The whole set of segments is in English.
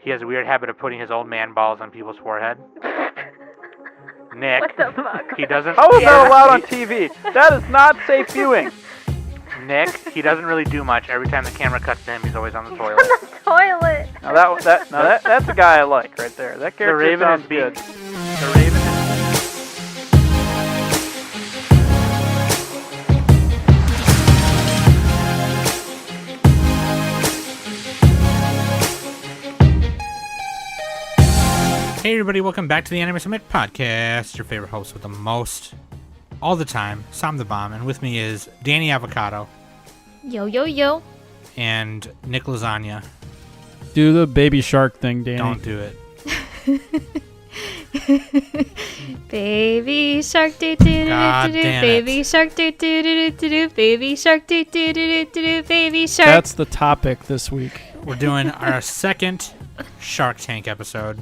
he has a weird habit of putting his old man balls on people's forehead. Nick. What the fuck? He doesn't. How is that allowed on TV? That is not safe viewing. Nick, he doesn't really do much. Every time the camera cuts to him, he's always on the toilet. Toilet. Now that's a guy I like right there. That character The Raven sounds is being. good. The Raven is. Hey everybody, welcome back to the Anime Summit Podcast. Your favorite host with the most, all the time, Sam the Bomb, and with me is Danny Avocado. Yo, yo, yo. And Nick Lasagna. Do the baby shark thing, Danny. Don't do it. Baby shark do do do God do do. damn Baby it. shark do do do do do. Baby shark do do do do do. Baby shark. That's the topic this week. We're doing our second Shark Tank episode.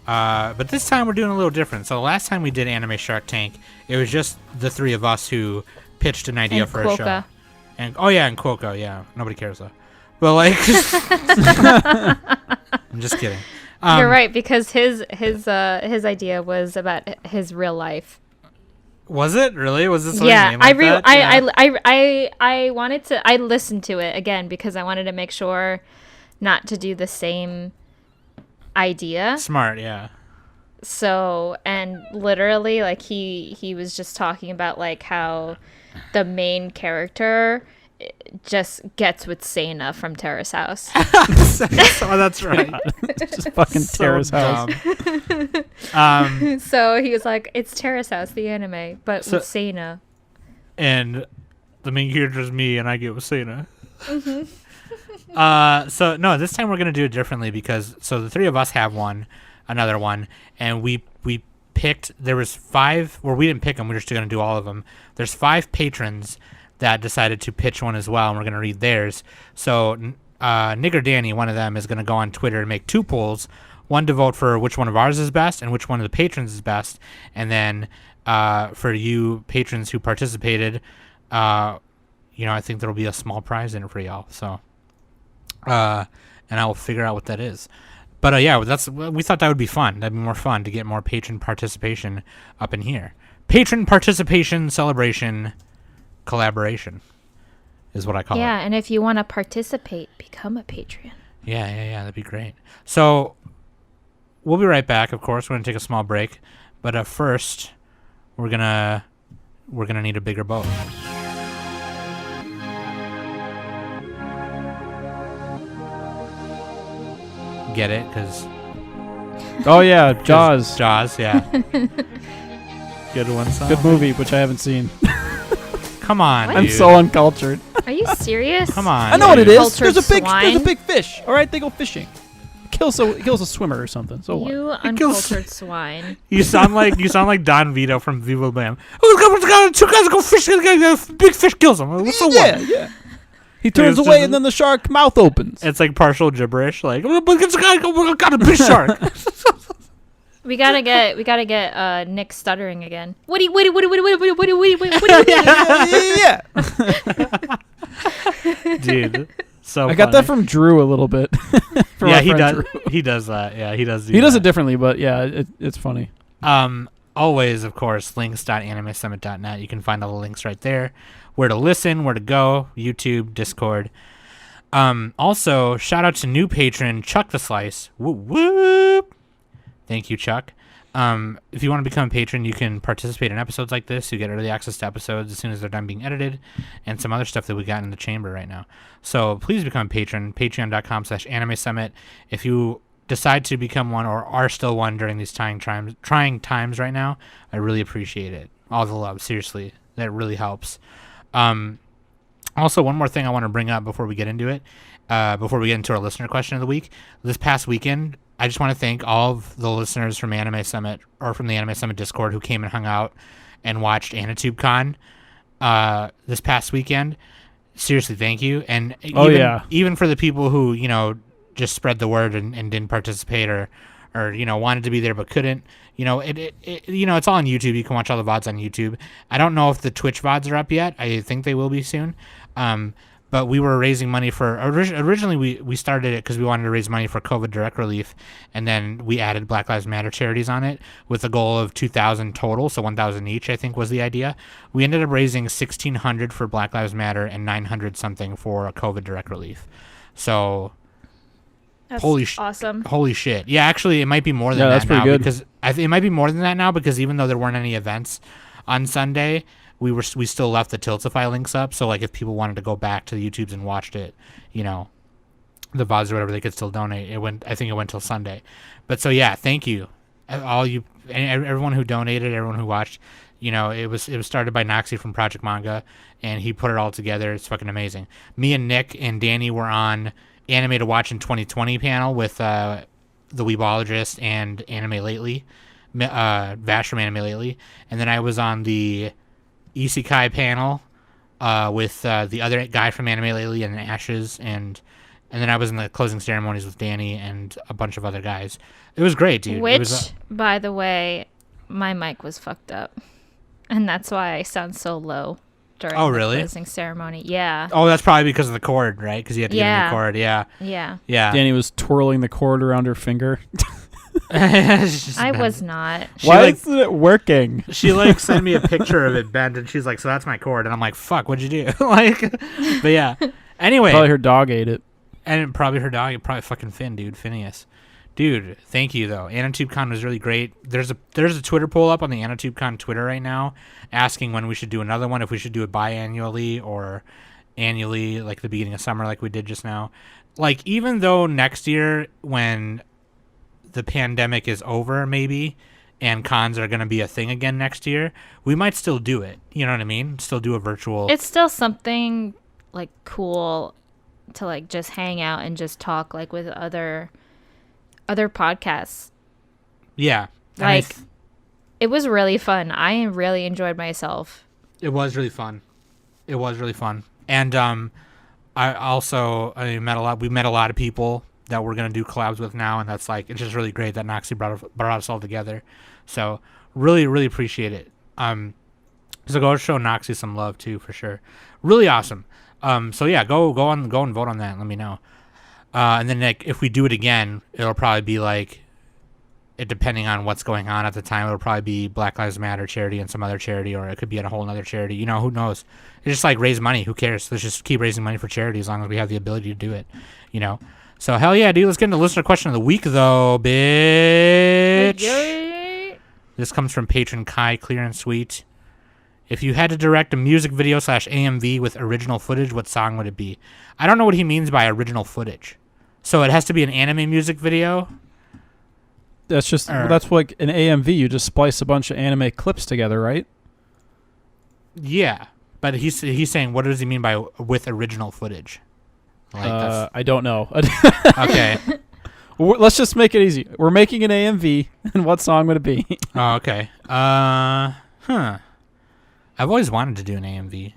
But this time we're doing a little different. So the last time we did Anime Shark Tank, it was just the three of us who pitched an idea for a show. And and Quokka, yeah. Nobody cares though. But like, I'm just kidding. You're right, because his idea was about his real life. Was it really? Was this? Yeah, I wanted to. I listened to it again because I wanted to make sure not to do the same idea. Smart, yeah. So, and literally, like he was just talking about like how the main character just gets with Sana from Terrace House. Oh, that's right. Just fucking Terrace House. So he was like, "It's Terrace House, the anime, but with Sana." And the main character is me, and I get with Sana. Mm-hmm. So no, this time we're gonna do it differently because the three of us have another one, and we picked. There was 5. Well, we didn't pick them. We're just gonna do all of them. There's 5 patrons that decided to pitch one as well, and we're gonna read theirs. So Nick or Danny, one of them, is gonna go on Twitter and make 2 polls. One to vote for which one of ours is best and which one of the patrons is best, and then for you patrons who participated, I think there'll be a small prize in it for y'all. So. And I will figure out what that is. But we thought that would be fun. That'd be more fun to get more patron participation up in here. Patron participation, celebration, collaboration is what I call it. Yeah, and if you want to participate, become a Patreon. Yeah, that'd be great. So we'll be right back. Of course, we're gonna take a small break, but first we're gonna need a bigger boat. Get it? Because Oh yeah, Jaws. Jaws, yeah. Good one, son. Good movie, which I haven't seen. Come on, I'm dude. so uncultured. Are you serious? Come on. I know what it is. Uncultured There's a swine. big fish. All right, they go fishing. Kills a swimmer or something. So what? You uncultured swine. You sound like Don Vito from Viva Bam. Oh, 2 guys go fishing. Big fish kills him. So what? Yeah. He turns away and then the shark mouth opens. It's like partial gibberish. Like, we got a big shark. We gotta get Nick stuttering again. What? Yeah. Dude. So I got that from Drew a little bit. Yeah, he does. Drew. He does that. Yeah, he does. He does it differently, but yeah, it's funny. Always, of course, links.animesummit.net. You can find all the links right there. Where to listen, where to go, YouTube, Discord. Also, shout out to new patron Chuck the Slice. Whoop whoop. Thank you, Chuck. If you want to become a patron, you can participate in episodes like this. You get early access to episodes as soon as they're done being edited, and some other stuff that we got in the chamber right now. So please become a patron. Patreon.com/Anime Summit. If you decide to become one or are still one during these trying times right now, I really appreciate it. All the love, seriously, that really helps. Also, one more thing I want to bring up before we get into it, before we get into our listener question of the week. This past weekend, I just want to thank all of the listeners from Anime Summit or from the Anime Summit Discord who came and hung out and watched AniTube Con this past weekend. Seriously, thank you. And even for the people who, just spread the word and didn't participate or wanted to be there but couldn't, it's all on YouTube. You can watch all the VODs on YouTube. I don't know if the Twitch VODs are up yet. I think they will be soon. but we were raising money for originally we started it because we wanted to raise money for COVID direct relief, and then we added Black Lives Matter charities on it with a goal of 2,000 total, so 1,000 each I think was the idea. We ended up raising 1,600 for Black Lives Matter and 900 something for COVID direct relief. So That's awesome. Holy shit! Yeah, actually, it might be more than that now because it might be more than that now because even though there weren't any events on Sunday, we still left the Tiltify links up. So like if people wanted to go back to the YouTubes and watched it, the VODs or whatever, they could still donate. I think it went till Sunday. But so yeah, thank you, all you, everyone who donated, everyone who watched. It was started by Noxie from Project Manga, and he put it all together. It's fucking amazing. Me and Nick and Danny were on Anime to Watch in 2020 panel with the Weebologist and Anime Lately, Vash from Anime Lately, and then I was on the Isekai panel with the other guy from Anime Lately and Ashes, and then I was in the closing ceremonies with Danny and a bunch of other guys. It was great, dude. Which, by the way, my mic was fucked up, and that's why I sound so low during the closing ceremony. Yeah. Oh, that's probably because of the cord, right? Because you had to get a new cord. Yeah. Yeah. Danny was twirling the cord around her finger. I was not. Why isn't it working? She sent me a picture of it bent, and she's like, "So that's my cord," and I'm like, "Fuck, what'd you do?" But yeah. Anyway, probably her dog ate it, and probably her dog, probably fucking Finn, dude, Phineas. Dude, thank you though. AniTube Con was really great. There's a Twitter poll up on the AniTube Con Twitter right now, asking when we should do another one, if we should do it biannually or annually, like the beginning of summer, like we did just now. Even though next year, when the pandemic is over, maybe, and cons are going to be a thing again next year, we might still do it. You know what I mean? Still do a virtual. It's still something cool to just hang out and just talk with other podcasts. Yeah. It was really fun. I really enjoyed myself. It was really fun. And we met a lot of people that we're going to do collabs with now, and that's it's just really great that Noxie brought us all together. So really, really appreciate it. So go show Noxie some love too, for sure. Really awesome. So yeah, go and vote on that and let me know. And then if we do it again, it'll probably be it depending on what's going on at the time, it'll probably be Black Lives Matter charity and some other charity, or it could be at a whole other charity. Who knows? It's just raise money. Who cares? Let's just keep raising money for charity as long as we have the ability to do it. So hell yeah, dude. Let's get into listener question of the week though, bitch. Yay. This comes from patron Kai, clear and sweet. If you had to direct a music video / AMV with original footage, what song would it be? I don't know what he means by original footage. So it has to be an anime music video? That's just that's like an AMV. You just splice a bunch of anime clips together, right? Yeah, but he's saying, what does he mean by with original footage? I don't know. Okay. Let's just make it easy. We're making an AMV, and what song would it be? Oh, okay. I've always wanted to do an AMV.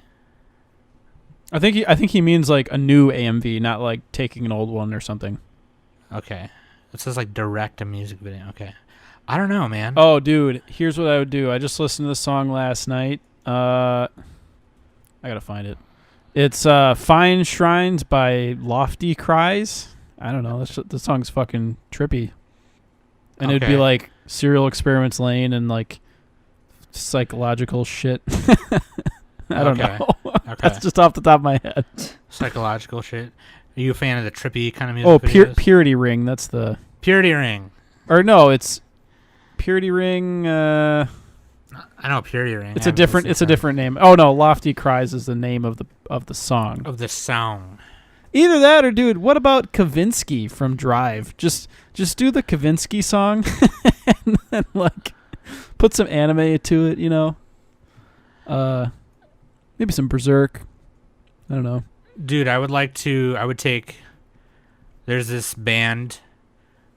I think he means a new AMV, not taking an old one or something. Okay. It says direct a music video. Okay. I don't know, man. Oh, dude, here's what I would do. I just listened to the song last night. I gotta find it. It's Fine Shrines by Lofty Cries. I don't know. The song's fucking trippy. And it'd be Serial Experiments Lane and psychological shit. I don't know. Okay. That's just off the top of my head. Psychological shit. Are you a fan of the trippy kind of music videos? Purity Ring. That's the... Purity Ring. Or no, it's Purity Ring... I know Purity Ring. It's a different name. Oh no, Lofty Cries is the name of the song. Of the song. Either that or, dude, what about Kavinsky from Drive? Just do the Kavinsky song and then put some anime to it, maybe some Berserk. I don't know. Dude, I would take, there's this band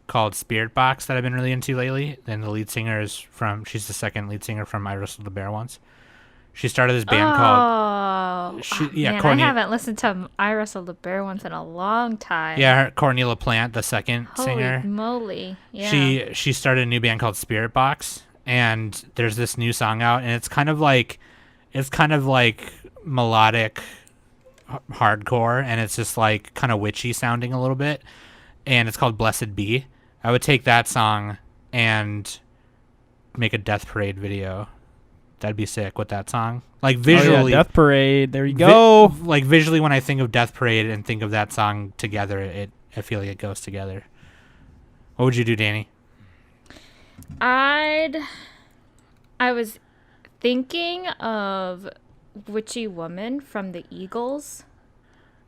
called Spirit Box that I've been really into lately. And the lead singer she's the second lead singer from I Wrestled the Bear Once. She started this band called... I haven't listened to I Wrestled the Bear Once in a long time. Yeah, Cornelia Plant, the second singer. Holy moly. Yeah. She started a new band called Spirit Box, and there's this new song out, and it's kind of like melodic hardcore, and it's just like kind of witchy sounding a little bit, and it's called Blessed Be. I would take that song and make a Death Parade video. That'd be sick with that song. Like visually, Death Parade. There you go. Like visually, when I think of Death Parade and think of that song together, I feel like it goes together. What would you do, Danny? I was thinking of Witchy Woman from the Eagles.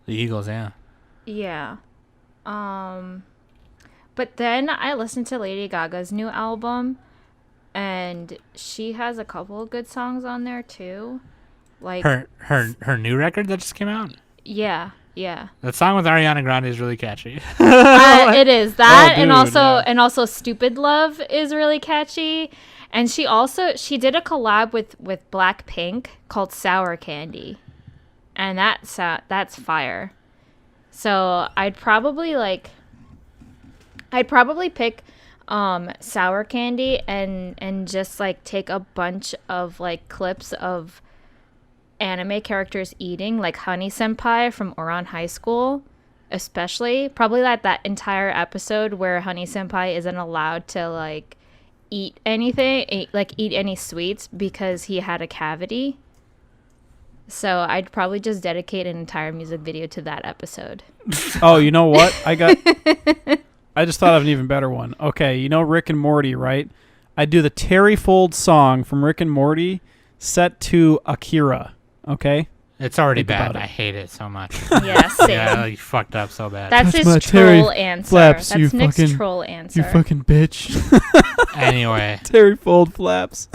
The Eagles, yeah. Yeah. But then I listened to Lady Gaga's new album, and she has a couple of good songs on there too. Like her new record that just came out? Yeah. That song with Ariana Grande is really catchy. It is that, dude, and also Stupid Love is really catchy. And she did a collab with Blackpink called Sour Candy, and that's fire. So I'd probably pick Sour Candy and just like take a bunch of like clips of anime characters eating, like Honey Senpai from Ouran High School, especially probably that entire episode where Honey Senpai isn't allowed to like eat any sweets because he had a cavity. So I'd probably just dedicate an entire music video to that episode. Oh, you know what? I just thought of an even better one. Okay, you know Rick and Morty, right? I'd do the Terry Fold song from Rick and Morty set to Akira. Okay? It's already Think bad. about it. I hate it so much. Yeah, same. Yeah, you fucked up so bad. That's Touch my his Terry troll answer. flaps, That's you Nick's fucking- troll answer. You fucking bitch. Anyway, Terry Fold flaps.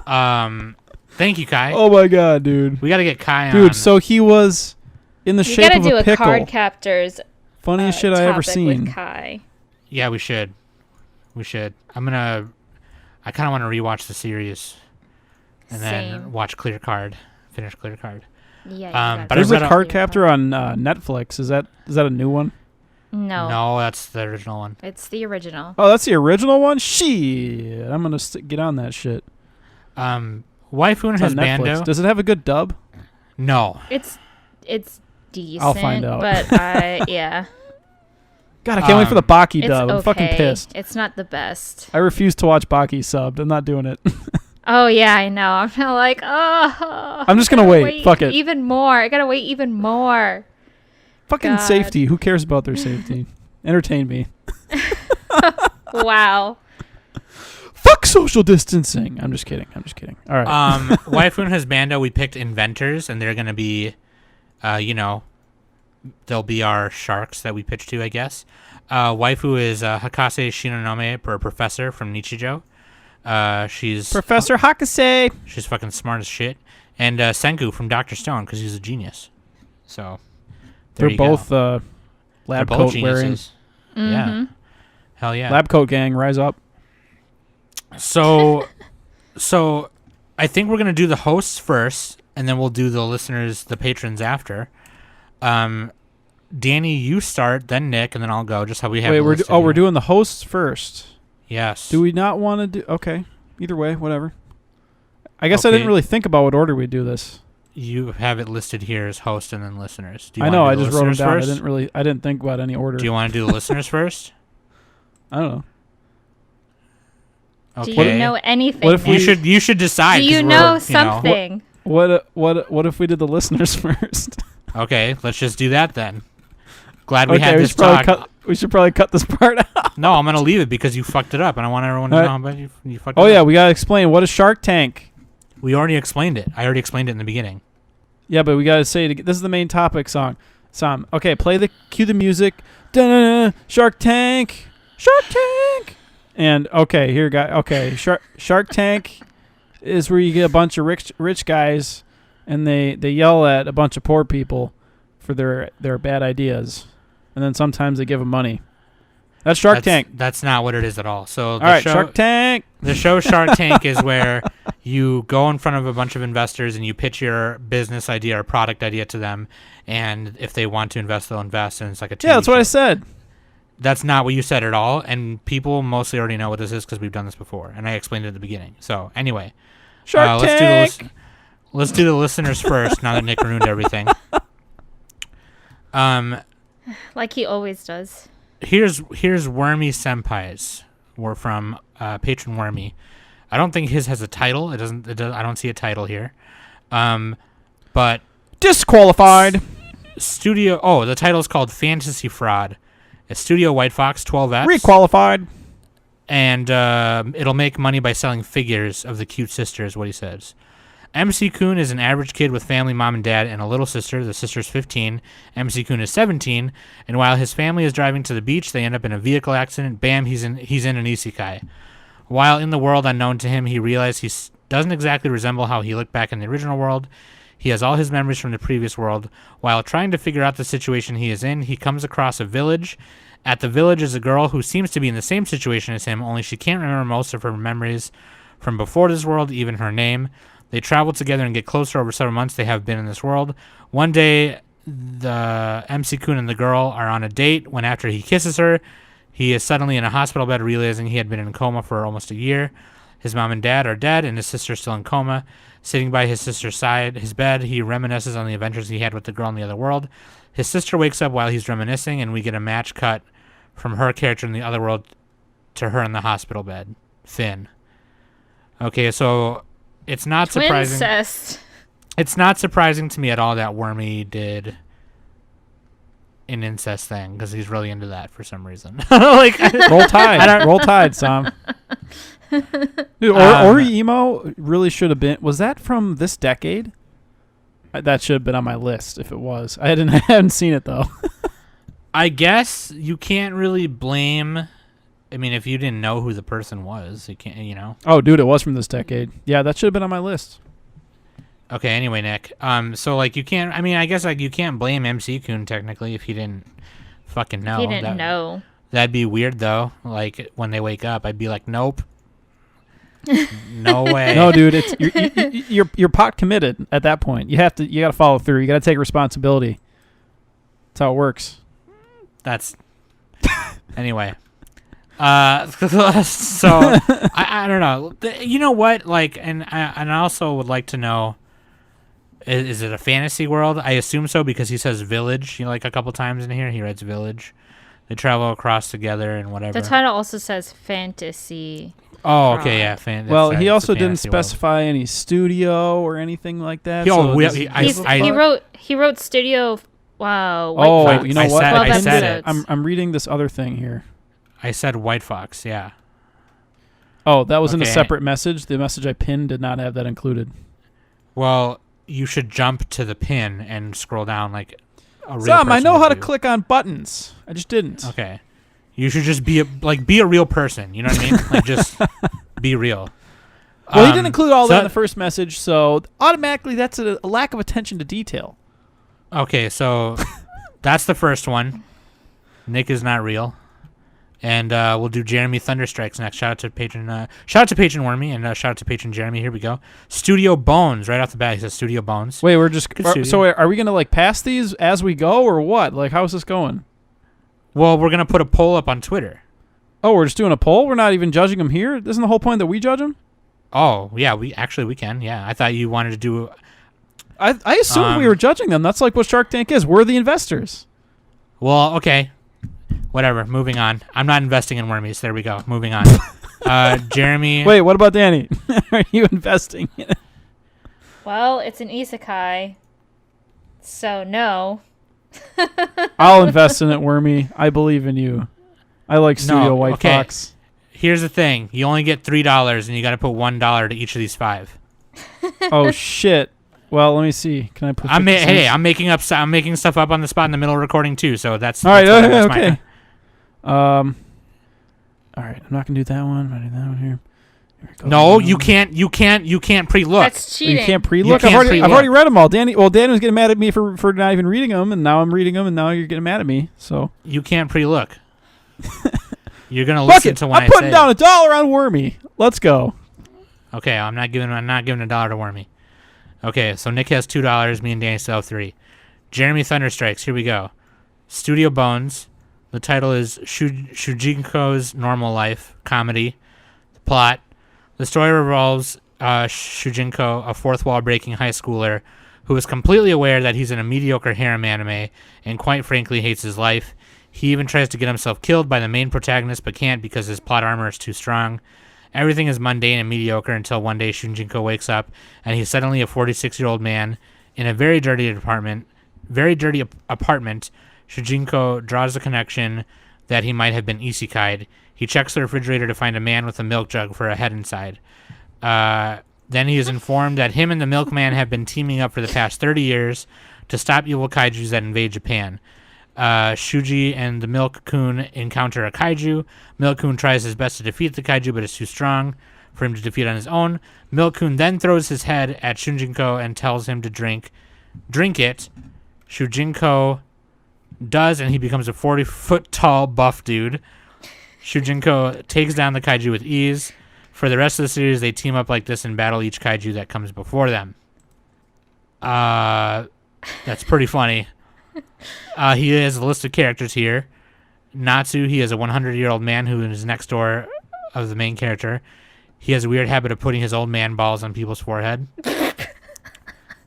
thank you, Kai. Oh my god, dude. We got to get Kai on. Dude, so he was in the We shape gotta of do a a pickle. card captors Funniest shit I ever topic seen. with Kai. Yeah, we should. I kind of want to rewatch the series and then Same. watch Clear Card. Finish Clear Card. Yeah. But There's I a read card captor on Netflix. Is that a new one? No, that's the original one. it's the original. Oh, that's the original one? Shit. I'm going to get on that shit. Waifu and It's on Netflix. Husbando. Does it have a good dub? No. It's decent. I'll find out. But yeah, God, I can't wait for the Baki it's dub. okay. I'm fucking pissed. It's not the best. I refuse to watch Baki subbed. I'm not doing it. Oh yeah, I know. I'm not like, oh. I'm just gonna wait. Fuck it. Even more. I gotta wait even more. Fucking God. safety. Who cares about their safety? Entertain me. Wow. Fuck social distancing. I'm just kidding. All right. Waifu and Husbando, we picked inventors, and they're going to be, they'll be our sharks that we pitch to, I guess. Waifu is Hakase Shinonome, a professor from Nichijou. She's Professor Hakase. She's fucking smart as shit. And Senku from Dr. Stone, because he's a genius. So there They're you both go. lab They're both coat wearing. geniuses. Yeah. Hell yeah. Lab coat gang, rise up. So I think we're gonna do the hosts first, and then we'll do the listeners, the patrons after. Danny, you start, then Nick, and then I'll go. Just how we have. Wait, it we're listed we're here. doing the hosts first. Yes. Do we not want to do? Okay, either way, whatever. I guess I Okay. didn't really think about what order we do this. You have it listed here as host and then listeners. Do you I wanna know. do I the just wrote them listeners down. first? I didn't think about any order. Do you want to do the listeners first? I don't know. Okay. Do you know anything? what if we Nick? You should decide. Do 'cause you we're, know something? What if we did the listeners first? Okay, let's just do that then. Glad we Okay, had we this should probably talk. we should probably cut this part out. No, I'm gonna leave it because you fucked it up, and I want everyone to All know right. how bad you fucked Oh it yeah, up. we gotta explain what is Shark Tank. We already explained it. I already explained it in the beginning. Yeah, but we gotta say it. This is the main topic song. Okay, cue the music. Da-na-na, Shark Tank. Shark Tank. And okay, here guy. Okay, Shark Tank is where you get a bunch of rich guys, and they yell at a bunch of poor people for their bad ideas, and then sometimes they give them money. That's Shark Tank. That's not what it is at all. So All right, Shark Tank. The show Shark Tank is where you go in front of a bunch of investors and you pitch your business idea or product idea to them, and if they want to invest, they'll invest, and it's like a TV Yeah, that's what I show. said. That's not what you said at all, and people mostly already know what this is because we've done this before, and I explained it at the beginning. So anyway, Shark Tank. let's do the listeners first. Now that Nick ruined everything. Like he always does. Here's Wormy Senpai's. We're from patron Wormy. I don't think his has a title. I don't see a title here. But Disqualified. Studio. Oh, the title is called Fantasy Fraud. It's Studio White Fox 12X. Requalified. And it'll make money by selling figures of the cute sister, is what he says. MC Kun is an average kid with family, mom and dad, and a little sister. The sister's 15. MC Kun is 17. And while his family is driving to the beach, they end up in a vehicle accident. Bam, he's in an isekai. While in the world unknown to him, he realized he doesn't exactly resemble how he looked back in the original world. He has all his memories from the previous world. While trying to figure out the situation he is in, he comes across a village. At the village is a girl who seems to be in the same situation as him, only she can't remember most of her memories from before this world, even her name. They travel together and get closer over several months they have been in this world. One day, the MC Kun and the girl are on a date when after he kisses her, he is suddenly in a hospital bed realizing he had been in a coma for almost a year. His mom and dad are dead and his sister is still in coma. Sitting by his sister's side, his bed, he reminisces on the adventures he had with the girl in the other world. His sister wakes up while he's reminiscing, and we get a match cut from her character in the other world to her in the hospital bed. Finn. Okay, so it's not surprising. Twincest. It's not surprising to me at all that Wormy did an incest thing because he's really into that for some reason. Like, Roll Tide. Roll Tide, Sam. Dude, Ori Emo really should have been. Was that from this decade? That should have been on my list if it was. I hadn't seen it though. I guess you can't really blame. I mean, if you didn't know who the person was, you can't. You know. Oh, dude, it was from this decade. Yeah, that should have been on my list. Okay. Anyway, Nick. So like you can't. I mean, I guess like you can't blame MC Kun technically if he didn't fucking know. He didn't know. That'd be weird though. Like when they wake up, I'd be like, nope. No way. No, dude, it's you're pot committed at that point. You got to follow through. You got to take responsibility. That's how it works. That's anyway. So I don't know. You know what? Like, and I also would like to know: is it a fantasy world? I assume so because he says village. You know, like a couple times in here, he writes village. They travel across together and whatever. The title also says fantasy. Oh, okay, yeah. Well, he also didn't specify any studio or anything like that. He wrote studio. Wow. Oh, Fox. you know what? I said it. I'm reading this other thing here. I said White Fox. Yeah. Oh, that was in a separate message. The message I pinned did not have that included. Well, you should jump to the pin and scroll down like a real Sam, I know how to do. click on buttons. I just didn't. Okay. You should just be a real person. You know what I mean? Like just be real. Well, he didn't include all that in the first message, so automatically that's a lack of attention to detail. Okay, so that's the first one. Nick is not real, and we'll do Jeremy Thunderstrikes next. Shout out to patron Wormy, and shout out to patron Jeremy. Here we go. Studio Bones right off the bat. He says Studio Bones. Wait, so are we gonna like pass these as we go or what? Like, how's this going? Well, we're gonna put a poll up on Twitter. Oh, we're just doing a poll. We're not even judging them here. Isn't the whole point that we judge them? Oh yeah, we can. Yeah, I thought you wanted to do. I assumed we were judging them. That's like what Shark Tank is. We're the investors. Well, okay. Whatever. Moving on. I'm not investing in Wormies. There we go. Moving on. Jeremy. Wait, what about Danny? Are you investing in it? Well, it's an isekai, so no. I'll invest in it, Wormy. I believe in you. I like Studio White Fox. Here's the thing. You only get $3, and you got to put $1 to each of these 5. Oh, shit. Well, let me see. Can I put? I'm making stuff up on the spot in the middle of recording too. So that's all right. Okay. All right. I'm not gonna do that one. I'm gonna do that one here. No, you can't pre-look. That's cheating. You can't pre-look. I've already read them all. Danny was getting mad at me for not even reading them, and now I'm reading them, and now you're getting mad at me. So you can't pre-look. You're gonna listen to when I'm putting down $1 on Wormy. Let's go. Okay, I'm not giving $1 to Wormy. Okay, so Nick has $2. Me and Danny still have 3. Jeremy Thunderstrikes. Here we go. Studio Bones. The title is Shujinko's Normal Life Comedy. The plot. The story revolves Shujinko, a fourth wall breaking high schooler who is completely aware that he's in a mediocre harem anime and quite frankly hates his life. He even tries to get himself killed by the main protagonist but can't because his plot armor is too strong. Everything is mundane and mediocre until one day Shujinko wakes up and he's suddenly a 46-year-old man in a very dirty apartment. Shujinko draws the connection that he might have been isekai'd. He checks the refrigerator to find a man with a milk jug for a head inside. Then he is informed that him and the milkman have been teaming up for the past 30 years to stop evil kaijus that invade Japan. Shuji and the Milk-kun encounter a kaiju. Milk-kun tries his best to defeat the kaiju, but it's too strong for him to defeat on his own. Milk-kun then throws his head at Shujinko and tells him to drink it. Shujinko does, and he becomes a 40-foot-tall buff dude. Shujinko takes down the kaiju with ease. For the rest of the series, they team up like this and battle each kaiju that comes before them. That's pretty funny. He has a list of characters here. Natsu, he is a 100-year-old man who is next door of the main character. He has a weird habit of putting his old man balls on people's forehead.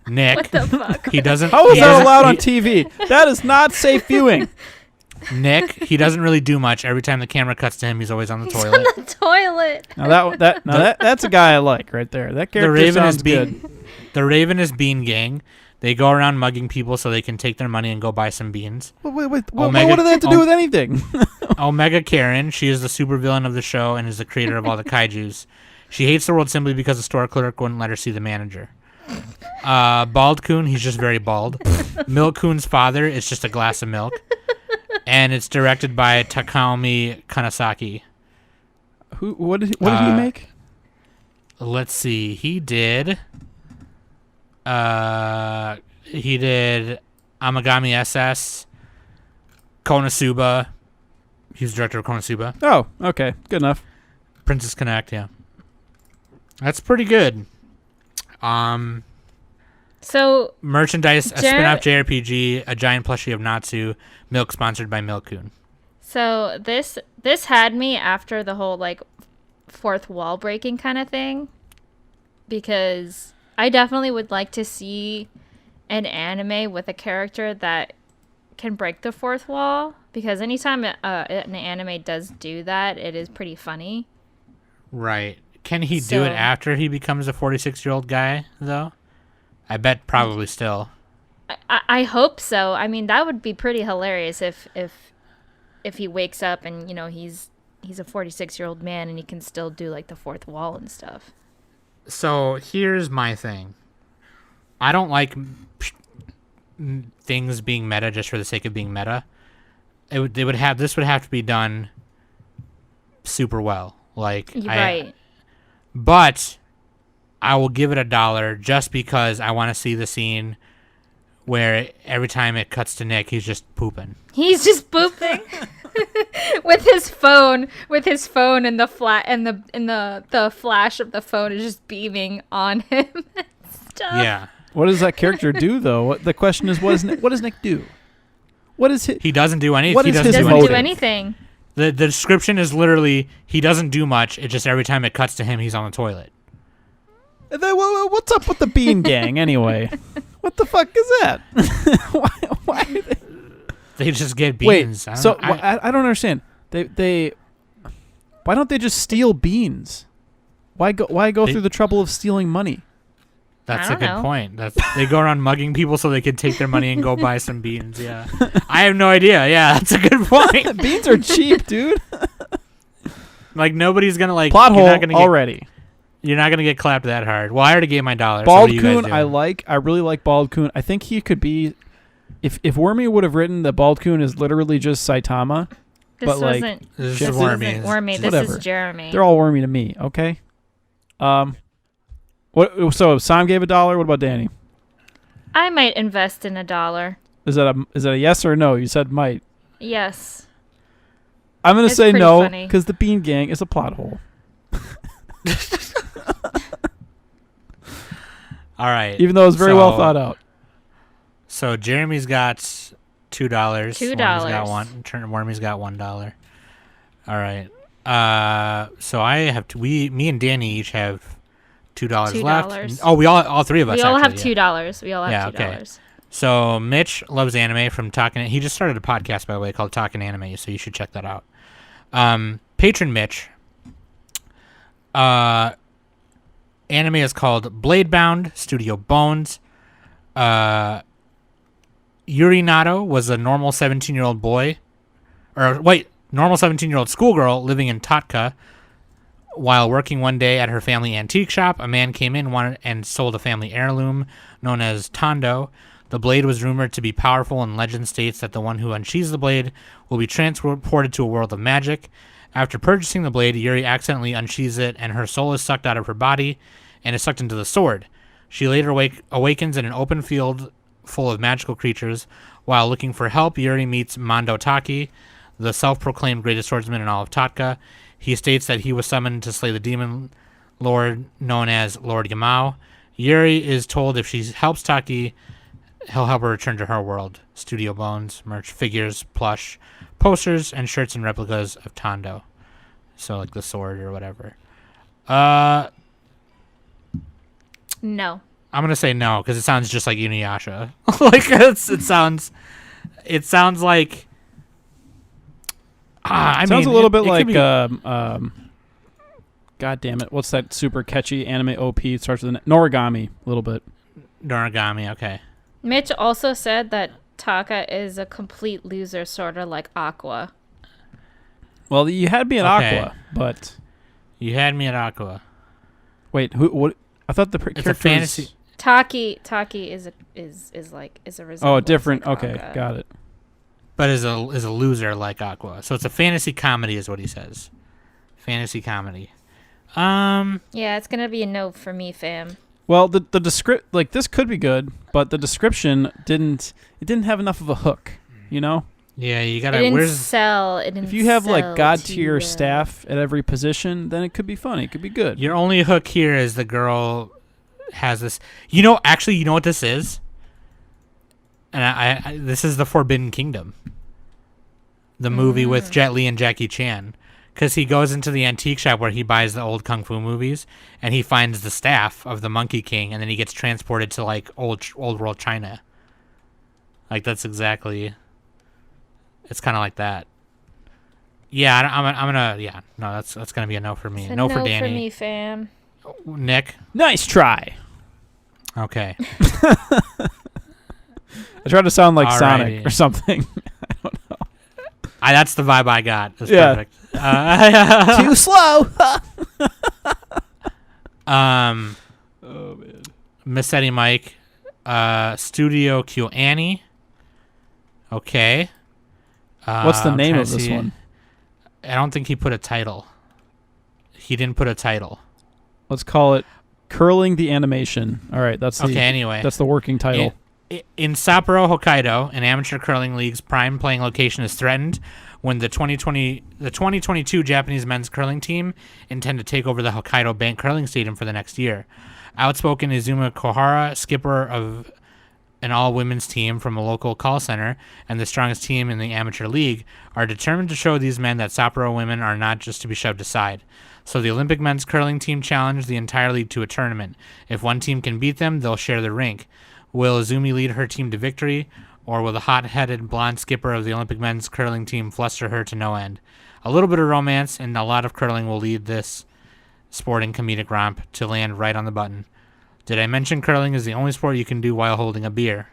Nick, What the fuck? he doesn't. How is he that doesn't- allowed on he- TV? That is not safe viewing. Nick, he doesn't really do much. Every time the camera cuts to him, he's always on the toilet. The toilet. Now that's a guy I like right there. That character The Raven sounds is good. The Raven is Bean Gang. They go around mugging people so they can take their money and go buy some beans. Wait, what Omega- do they have to do with anything? Omega Karen, she is the supervillain of the show and is the creator of all the kaijus. She hates the world simply because the store clerk wouldn't let her see the manager. Bald Coon, he's just very bald. Milk Coon's father is just a glass of milk. And it's directed by Takaomi Kanasaki. What did he make? Let's see. He did Amagami SS, Konosuba. He's the director of Konosuba. Oh, okay, good enough. Princess Connect, yeah. That's pretty good. So Merchandise, a spin-off JRPG, a giant plushie of Natsu, milk sponsored by Milk-kun. So this had me after the whole like fourth wall breaking kind of thing, because I definitely would like to see an anime with a character that can break the fourth wall, because anytime an anime does do that, it is pretty funny. Right. Can he do it after he becomes a 46-year-old guy, though? I bet probably still. I hope so. I mean, that would be pretty hilarious if he wakes up and, you know, he's a 46-year-old man and he can still do like the fourth wall and stuff. So here's my thing. I don't like things being meta just for the sake of being meta. This would have to be done super well. Like Right. But I will give it $1 just because I want to see the scene where every time it cuts to Nick, he's just pooping. He's just pooping with his phone, and the the flash of the phone is just beaming on him and stuff. Yeah. What does that character do, though? The question is, what does Nick do? What is He doesn't do anything. What He is doesn't his do Doesn't anything. do anything. The description is literally he doesn't do much. It just every time it cuts to him, he's on the toilet. What's up with the Bean Gang anyway? What the fuck is that? why are they... They just get Wait, beans. I don't understand. They why don't they just steal beans? Why go through the trouble of stealing money? That's I a don't good know. point. They go around mugging people so they can take their money and go buy some beans. Yeah, I have no idea. Yeah, that's a good point. Beans are cheap, dude. Like nobody's gonna like Plot you're hole not gonna already. You're not gonna get clapped that hard. Well, I already gave my $1. So what Bald are you guys Coon, doing? I really like Bald Coon. I think he could be. If Wormy would have written that Bald Coon is literally just Saitama, This but, like, wasn't. This Shit, is This Wormy. isn't Wormy. This Whatever. is Jeremy. they're all wormy to me. Okay. What? So Sam gave $1. What about Danny? I might invest in $1. Is that a yes or a no? You said might. Yes. I'm gonna It's say pretty no funny. because the Bean Gang is a plot hole. All right. Even though it's very well So- thought out. So Jeremy's got $2. $2. Wormy's got Wormy's got $1. All right. So I have me and Danny each have $2 left. $2. Oh, we all three of us. We all have actually, $2. We all have $2. Okay. So Mitch loves anime from Talking. He just started a podcast, by the way, called Talking Anime, so you should check that out. Patron Mitch. Anime is called Bladebound, Studio Bones. Yuri Nato was a normal 17-year-old boy. Normal 17-year-old schoolgirl living in Tatka. While working one day at her family antique shop, a man came in and sold a family heirloom known as Tondo. The blade was rumored to be powerful, and legend states that the one who unsheathes the blade will be transported to a world of magic. After purchasing the blade, Yuri accidentally unsheathes it, and her soul is sucked out of her body and is sucked into the sword. She later awakens in an open field full of magical creatures. While looking for help, Yuri meets Mondo Taki, the self-proclaimed greatest swordsman in all of Tatka. He states that he was summoned to slay the demon lord known as Lord Yamao. Yuri is told if she helps Taki, he'll help her return to her world. Studio Bones, merch, figures, plush, posters, and shirts and replicas of Tondo. So like the sword or whatever. No. I'm gonna say no because it sounds just like Inuyasha. Like it sounds like. Sounds a little bit like be, God damn it! What's that super catchy anime OP? It starts with an Noragami. A little bit. Noragami. Okay. Mitch also said that Taka is a complete loser, sort of like Aqua. Well, you had me at Okay. Aqua, but You had me at Aqua. wait, who? What? I thought the It's character a fantasy. Taki is a resemblance. Oh, different. like Okay, Akka. got it. But is a loser like Aqua. So it's a fantasy comedy, is what he says. Fantasy comedy. Yeah, it's gonna be a no for me, fam. Well, the descript like this could be good, but the description didn't have enough of a hook. You know, Yeah, you It gotta. didn't Where's sell. It didn't if you have sell like god to, tier staff at every position, then it could be funny. It could be good. your only hook here? Is the girl has this? You know what this is? And I this is the Forbidden Kingdom. The movie with Jet Li and Jackie Chan. Because he goes into the antique shop where he buys the old kung fu movies, and he finds the staff of the Monkey King, and then he gets transported to like old world China. Like that's exactly. It's kind of like that. Yeah, I'm gonna. Yeah, no, that's gonna be a no for me. It's a No for no Danny. for me, fam. Nick. Nice try. Okay. I tried to sound like Alrighty. Sonic or something. That's the vibe I got. That's Yeah. perfect. Too slow. Oh man. Miss Eddie Mike, Studio Q Annie. Okay. What's the I'm name trying of to this see. one? I don't think he put a title. He didn't put a title. Let's call it Curling the Animation. All right, that's the Okay. Anyway, that's the working title. in Sapporo, Hokkaido, an amateur curling league's prime playing location is threatened when the 2022 Japanese men's curling team intend to take over the Hokkaido Bank Curling Stadium for the next year. Outspoken Izuma Kohara, skipper of an all-women's team from a local call center and the strongest team in the amateur league, are determined to show these men that Sapporo women are not just to be shoved aside. So the Olympic men's curling team challenged the entire league to a tournament. If one team can beat them, they'll share the rink. Will Izumi lead her team to victory, or will the hot-headed blonde skipper of the Olympic men's curling team fluster her to no end? A little bit of romance and a lot of curling will lead this sporting comedic romp to land right on the button. Did I mention curling is the only sport you can do while holding a beer?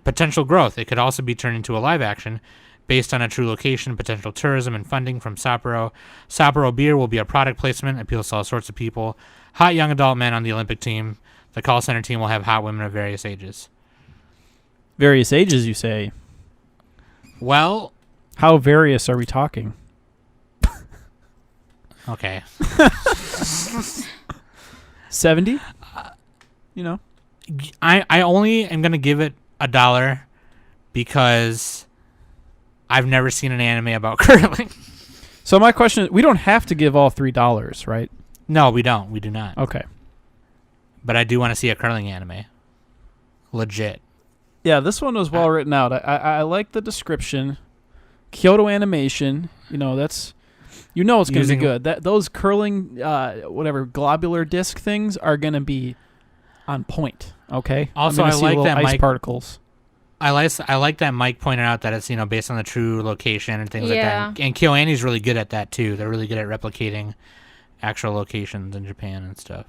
Potential growth. It could also be turned into a live action based on a true location, potential tourism, and funding from Sapporo. Sapporo beer will be a product placement, appeals to all sorts of people. Hot young adult men on the Olympic team. The call center team will have hot women of various ages. Various ages, you say? Well, How various are we talking? okay. 70? You know? I only am going to give it $1 because I've never seen an anime about curling. So my question is, we don't have to give all $3, right? No, we don't. We do not. Okay. But I do want to see a curling anime. Legit. Yeah, this one was well written out. I like the description. Kyoto Animation, you know, that's You know it's going to be Using- good. Those curling, whatever, globular disc things are going to be on point, okay? Also, I'm I gonna see like little that ice Mike- particles. I like that Mike pointed out that it's based on the true location and things Yeah. like that. And KyoAni's really good at that too. They're really good at replicating actual locations in Japan and stuff.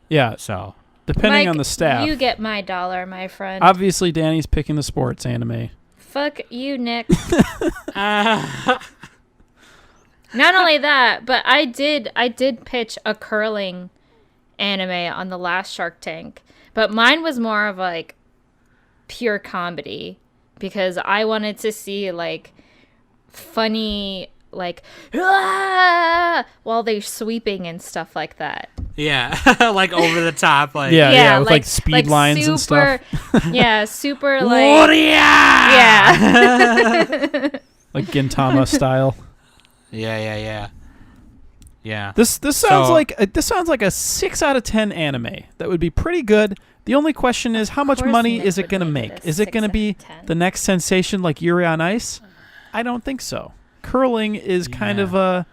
Yeah, So depending Mike, on the staff. You get my dollar, my friend. Obviously, Danny's picking the sports anime. Fuck you, Nick. Not only that, but I did pitch a curling anime on the last Shark Tank, but mine was more of like pure comedy because I wanted to see like funny like while they're sweeping and stuff like that. yeah, like over the top, like Yeah, with like speed lines and stuff. Yeah, super like Warrior! yeah. Like Gintama style. Yeah. This sounds So- like a 6 out of 10 anime. That would be pretty good. The only question is, how much course money Nick is it would going to make it make? a Is it 6 going to out be of 10. the next sensation like Yuri on Ice? I don't think so. Curling is kind of a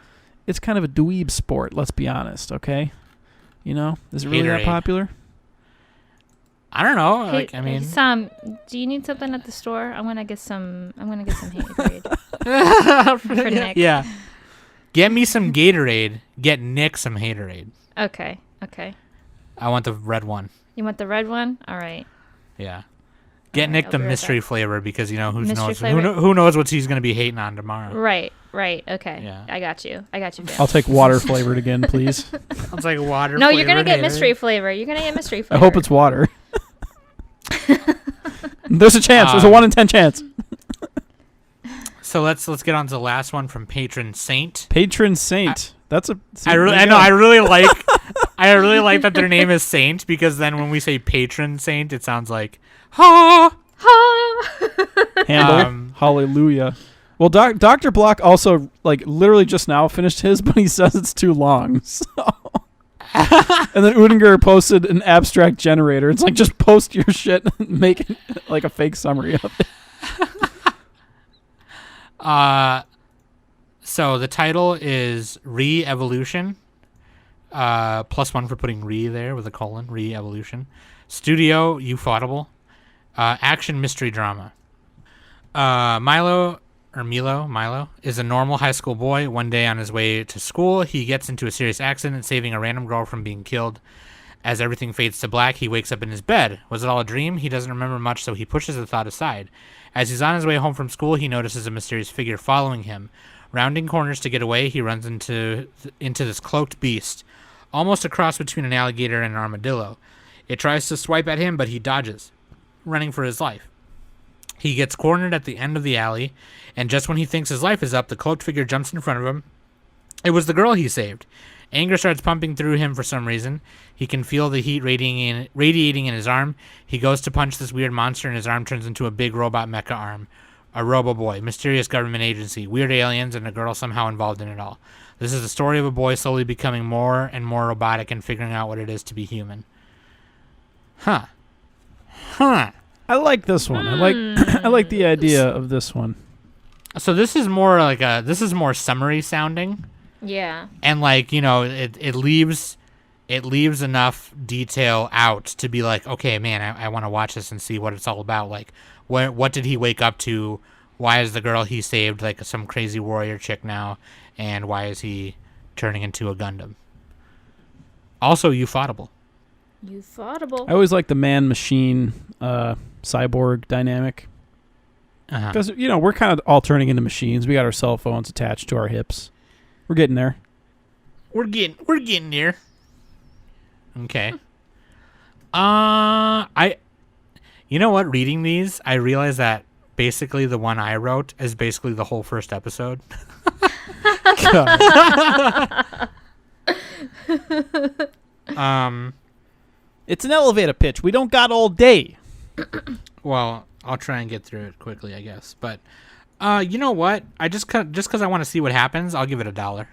dweeb sport. Let's be honest, okay? You know, is it really that Haterade. popular? I don't know. Hey, Like, I mean, Sam, do you need something at the store? I'm gonna get some Haterade for Nick. yeah. Get me some Gatorade. Get Nick some Haterade. Okay. I want the red one. You want the red one? All right. Yeah. Get Alright, Nick I'll the be right mystery back. flavor because Mystery knows flavor? who knows what he's gonna be hating on tomorrow. Right. Okay. Yeah. I got you. Fam. I'll take water flavored again, please. It's like water. No, you're gonna flavored get Haterade. mystery flavor. I hope it's water. There's a chance. There's a 1 in 10 chance. So let's get on to the last one from Patron Saint. Patron Saint. That's a. I really like that their name is Saint because then when we say Patron Saint, it sounds like ha. handle. Hallelujah. Well, Dr. Block also literally just now finished his, but he says it's too long. So. And then Udinger posted an abstract generator. It's like, just post your shit and make it like a fake summary of it. So the title is Re-Evolution. +1 for putting re there with a colon. Re-Evolution. Studio Ufotable. Action mystery drama. Milo is a normal high school boy. One day on his way to school, he gets into a serious accident, saving a random girl from being killed. As everything fades to black, he wakes up in his bed. Was it all a dream? He doesn't remember much, so he pushes the thought aside. As he's on his way home from school, he notices a mysterious figure following him. Rounding corners to get away, he runs into this cloaked beast, almost a cross between an alligator and an armadillo. It tries to swipe at him, but he dodges, running for his life. He gets cornered at the end of the alley, and just when he thinks his life is up, the cloaked figure jumps in front of him. It was the girl he saved. Anger starts pumping through him for some reason. He can feel the heat radiating in his arm. He goes to punch this weird monster, and his arm turns into a big robot mecha arm. A robo-boy, mysterious government agency, weird aliens, and a girl somehow involved in it all. This is the story of a boy slowly becoming more and more robotic and figuring out what it is to be human. Huh. I like this one. I like the idea of this one. So this is more more summary sounding. Yeah. And it leaves enough detail out to be like, okay, man, I want to watch this and see what it's all about. Like, what did he wake up to? Why is the girl he saved like some crazy warrior chick now? And why is he turning into a Gundam? Also, Ufotable. Ufotable. I always like the man-machine cyborg dynamic. Because, we're kind of all turning into machines. We got our cell phones attached to our hips. We're getting there. We're getting there. Okay. You know what? Reading these, I realized that basically the one I wrote is basically the whole first episode. It's an elevator pitch. We don't got all day. Well, I'll try and get through it quickly, I guess. But you know what? I just because I want to see what happens, I'll give it $1.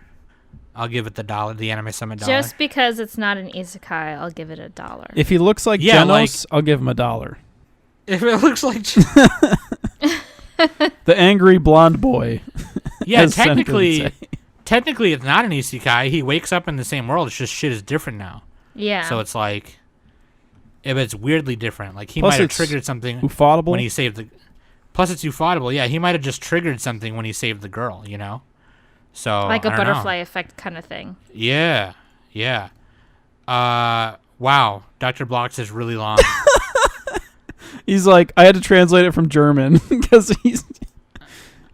I'll give it the Anime Summit $1. Just because it's not an isekai, I'll give it $1. If he looks like Genos, I'll give him $1. If it looks like The angry blonde boy. yeah, as Seneca would technically, say. technically it's not an isekai. He wakes up in the same world. It's just shit is different now. Yeah. So it's like, if it's weirdly different. Like he Plus might have it's triggered something Ufotable? when he saved the. Plus it's ufotable. Yeah, he might have just triggered something when he saved the girl. You know. So like a I don't butterfly know. effect kind of thing. Yeah. Yeah. Wow. Dr. Blocks is really long. He's like, I had to translate it from German because he's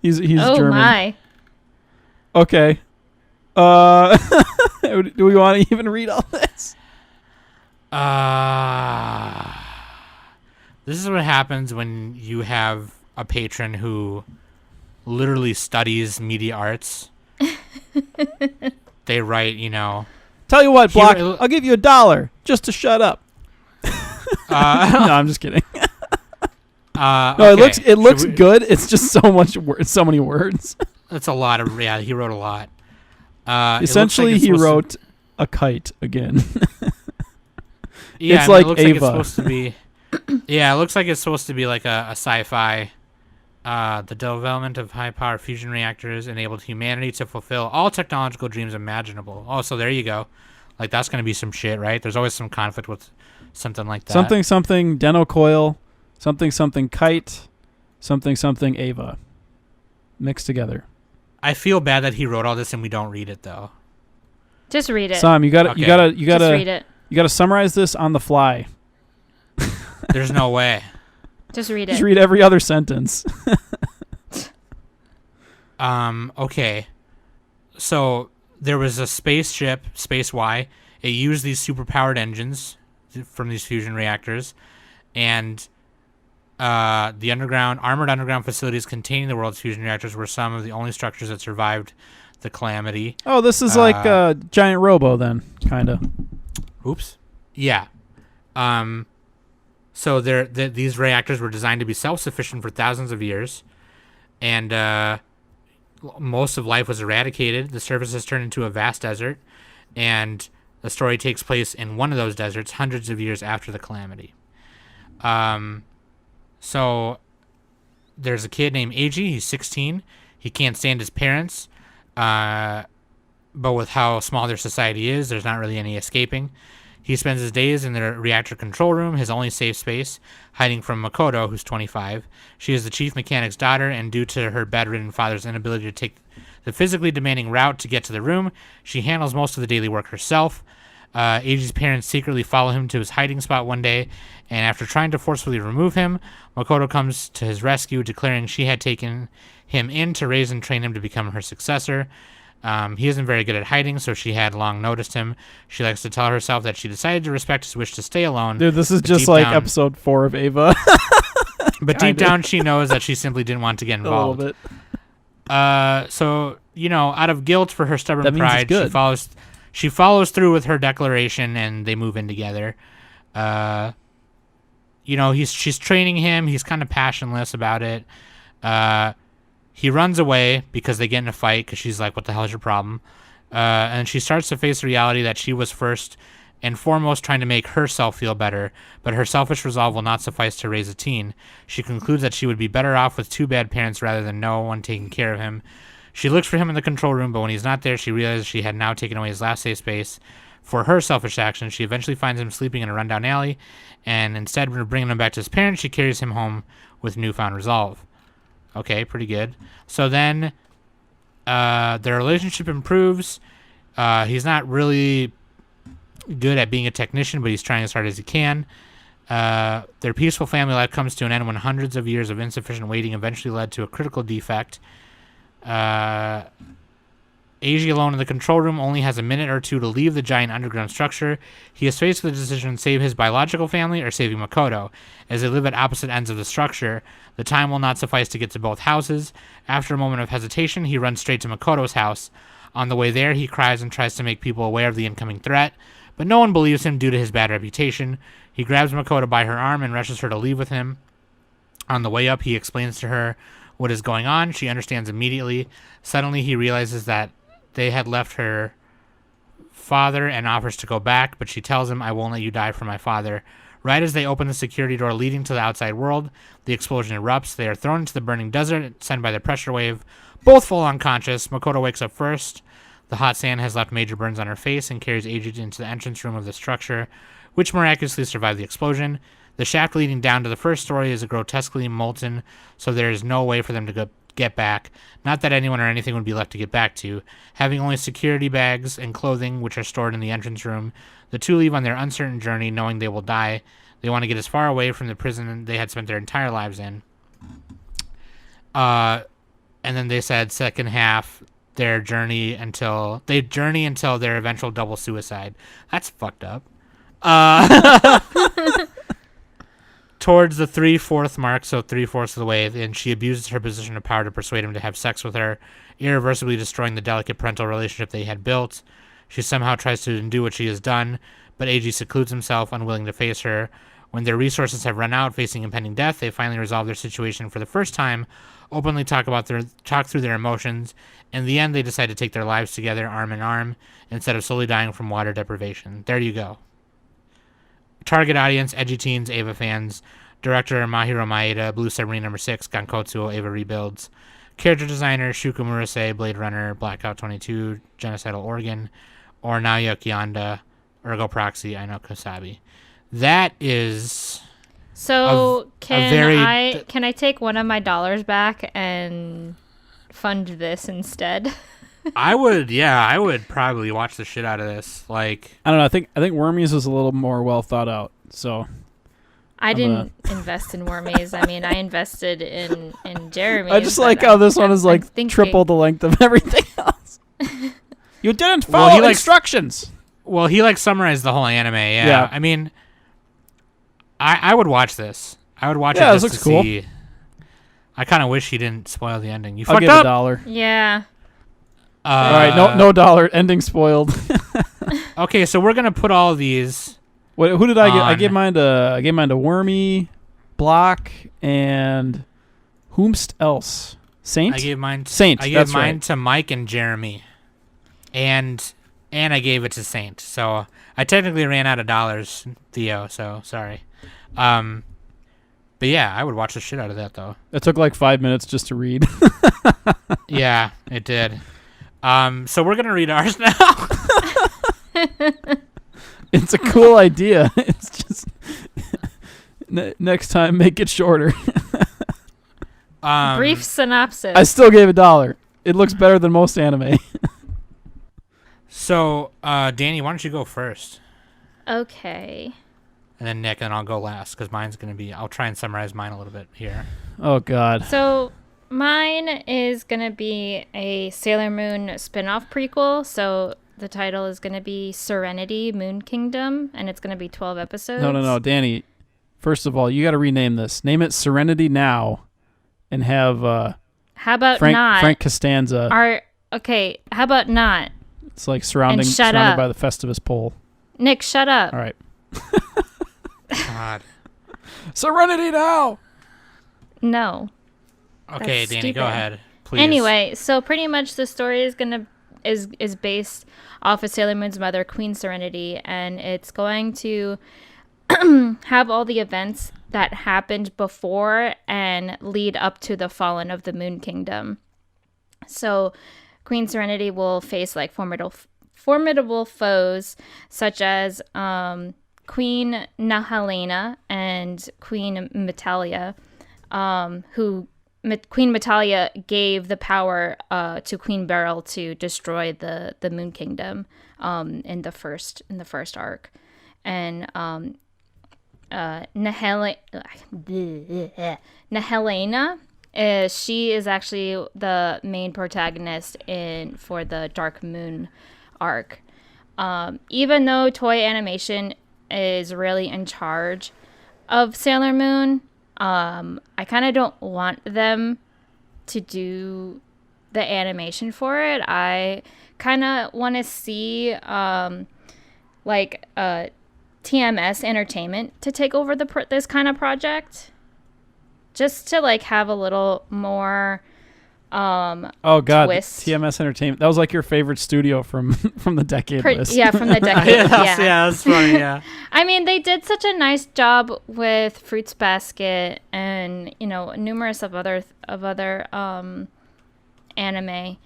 Oh German. my. Okay. Do we want to even read all this? This is what happens when you have a patron who literally studies media arts. They write, you know. Tell you what, Block, He- I'll give you $1 just to shut up. No, I'm just kidding. No, okay. it looks Should we- good. It's just so many words. That's a lot of. Yeah, he wrote a lot. Essentially, he wrote a kite again. Yeah, it's and like it looks Ava. like it's supposed to be. Yeah, it looks like it's supposed to be like a sci-fi. The development of high-power fusion reactors enabled humanity to fulfill all technological dreams imaginable. Oh, so there you go. Like that's gonna be some shit, right? There's always some conflict with something like that. Something Deno coil, something kite, something Ava, mixed together. I feel bad that he wrote all this and we don't read it though. Just read it. Sam, you Okay. Just read it. you gotta summarize this on the fly. There's no way. Just read Just it. read every other sentence. Okay. So there was a spaceship, Space Y. It used these superpowered engines from these fusion reactors, and the armored underground facilities containing the world's fusion reactors were some of the only structures that survived the calamity. Oh, this is like Giant Robo then, kind of. Oops. Yeah. So these reactors were designed to be self-sufficient for thousands of years, and most of life was eradicated. The surface has turned into a vast desert, and the story takes place in one of those deserts hundreds of years after the calamity. So there's a kid named Eiji. He's 16. He can't stand his parents, but with how small their society is, there's not really any escaping. He spends his days in the reactor control room, his only safe space, hiding from Makoto, who's 25. She is the chief mechanic's daughter, and due to her bedridden father's inability to take the physically demanding route to get to the room, she handles most of the daily work herself. Eiji's parents secretly follow him to his hiding spot one day, and after trying to forcefully remove him, Makoto comes to his rescue, declaring she had taken him in to raise and train him to become her successor. He isn't very good at hiding, so she had long noticed him. She likes to tell herself that she decided to respect his wish to stay alone. Dude, this is but just deep like down- episode 4 of Ava. But deep down, she knows that she simply didn't want to get A little involved. bit. So, you know, out of guilt for her That stubborn means it's pride, good. she follows through with her declaration, and they move in together. You know, she's training him. He's kind of passionless about it. He runs away because they get in a fight because she's like, what the hell is your problem? And she starts to face the reality that she was first and foremost trying to make herself feel better, but her selfish resolve will not suffice to raise a teen. She concludes that she would be better off with two bad parents rather than no one taking care of him. She looks for him in the control room, but when he's not there, she realizes she had now taken away his last safe space. For her selfish actions, she eventually finds him sleeping in a rundown alley, and instead of bringing him back to his parents, she carries him home with newfound resolve. Okay, pretty good. So then their relationship improves. He's not really good at being a technician, but he's trying as hard as he can. Their peaceful family life comes to an end when hundreds of years of insufficient waiting eventually led to a critical defect. Eiji, alone in the control room, only has a minute or two to leave the giant underground structure. He is faced with the decision to save his biological family or saving Makoto. As they live at opposite ends of the structure, the time will not suffice to get to both houses. After a moment of hesitation, he runs straight to Makoto's house. On the way there, he cries and tries to make people aware of the incoming threat, but no one believes him due to his bad reputation. He grabs Makoto by her arm and rushes her to leave with him. On the way up, he explains to her what is going on. She understands immediately. Suddenly, he realizes that they had left her father and offers to go back, but she tells him, "I won't let you die for my father." Right as they open the security door leading to the outside world, the explosion erupts. They are thrown into the burning desert, sent by the pressure wave. Both fall unconscious. Makoto wakes up first. The hot sand has left major burns on her face and carries Eiji into the entrance room of the structure, which miraculously survived the explosion. The shaft leading down to the first story is grotesquely molten, so there is no way for them to get back. Not that anyone or anything would be left to get back to. Having only security bags and clothing, which are stored in the entrance room, the two leave on their uncertain journey, knowing they will die. They want to get as far away from the prison they had spent their entire lives in. And then they said second half, their journey until their eventual double suicide. That's fucked up. Towards the 3/4 mark, so 3/4 of the way, and she abuses her position of power to persuade him to have sex with her, irreversibly destroying the delicate parental relationship they had built. She somehow tries to undo what she has done, but Eiji secludes himself, unwilling to face her. When their resources have run out, facing impending death, they finally resolve their situation for the first time, openly talk through their emotions. In the end, they decide to take their lives together, arm in arm, instead of slowly dying from water deprivation. There you go. Target audience, edgy teens, Eva fans. Director, Mahiro Maeda, Blue Submarine No. 6, Gankotsu, Eva Rebuilds. Character designer, Shuko Murase, Blade Runner, Blackout 22, Genocidal Organ, or Naoya Kianda, Ergo Proxy, Aino Kasabi. That is... So can I take one of my dollars back and fund this instead? I would probably watch the shit out of this. Like, I don't know. I think Wormies was a little more well thought out. So I didn't invest in Wormies. I mean, I invested in Jeremy. I just like how this one is like triple the length of everything else. You didn't follow instructions. Well, he summarized the whole anime. Yeah. I mean, I would watch this. I would watch it just to see. Cool. I kind of wish he didn't spoil the ending. I'll give $1. Yeah. All right, no dollar. Ending spoiled. Okay, so we're gonna put all of these. Who did I get? I gave mine to Wormy, Block, and whomst else? Saint. I gave mine. Saint. I gave mine to Mike and Jeremy, and I gave it to Saint. So I technically ran out of dollars, Theo. So sorry. But yeah, I would watch the shit out of that though. It took like 5 minutes just to read. Yeah, it did. So we're gonna read ours now. It's a cool idea. It's just next time make it shorter. Brief synopsis. I still gave $1. It looks better than most anime. So, Danny, why don't you go first? Okay. And then Nick, and I'll go last because mine's gonna be. I'll try and summarize mine a little bit here. Oh God. So mine is gonna be a Sailor Moon spin-off prequel. So the title is gonna be Serenity Moon Kingdom, and it's gonna be 12 episodes. No, Danny. First of all, you got to rename this. Name it Serenity Now, and have. How about Frank Costanza? Okay. How about not? It's like surrounded by the Festivus pole. Nick, shut up. All right. God. Serenity Now. No. Okay, That's Danny, stupid. go ahead, please. Anyway, so pretty much the story is based off of Sailor Moon's mother, Queen Serenity, and it's going to have all the events that happened before and lead up to the fallen of the Moon Kingdom. So Queen Serenity will face like formidable foes such as Queen Nahalena and Queen Metalia, Queen Metalia gave the power to Queen Beryl to destroy the Moon Kingdom in the first arc, and Nahelena, she is actually the main protagonist for the Dark Moon arc. Even though Toei Animation is really in charge of Sailor Moon, I kind of don't want them to do the animation for it. I kind of want to see TMS Entertainment to take over this kind of project, just to like have a little more oh God, twist. TMS Entertainment. That was like your favorite studio from the decade list. Yeah, from the decade. Yeah, that's funny. Yeah. I mean, they did such a nice job with Fruits Basket and numerous of other anime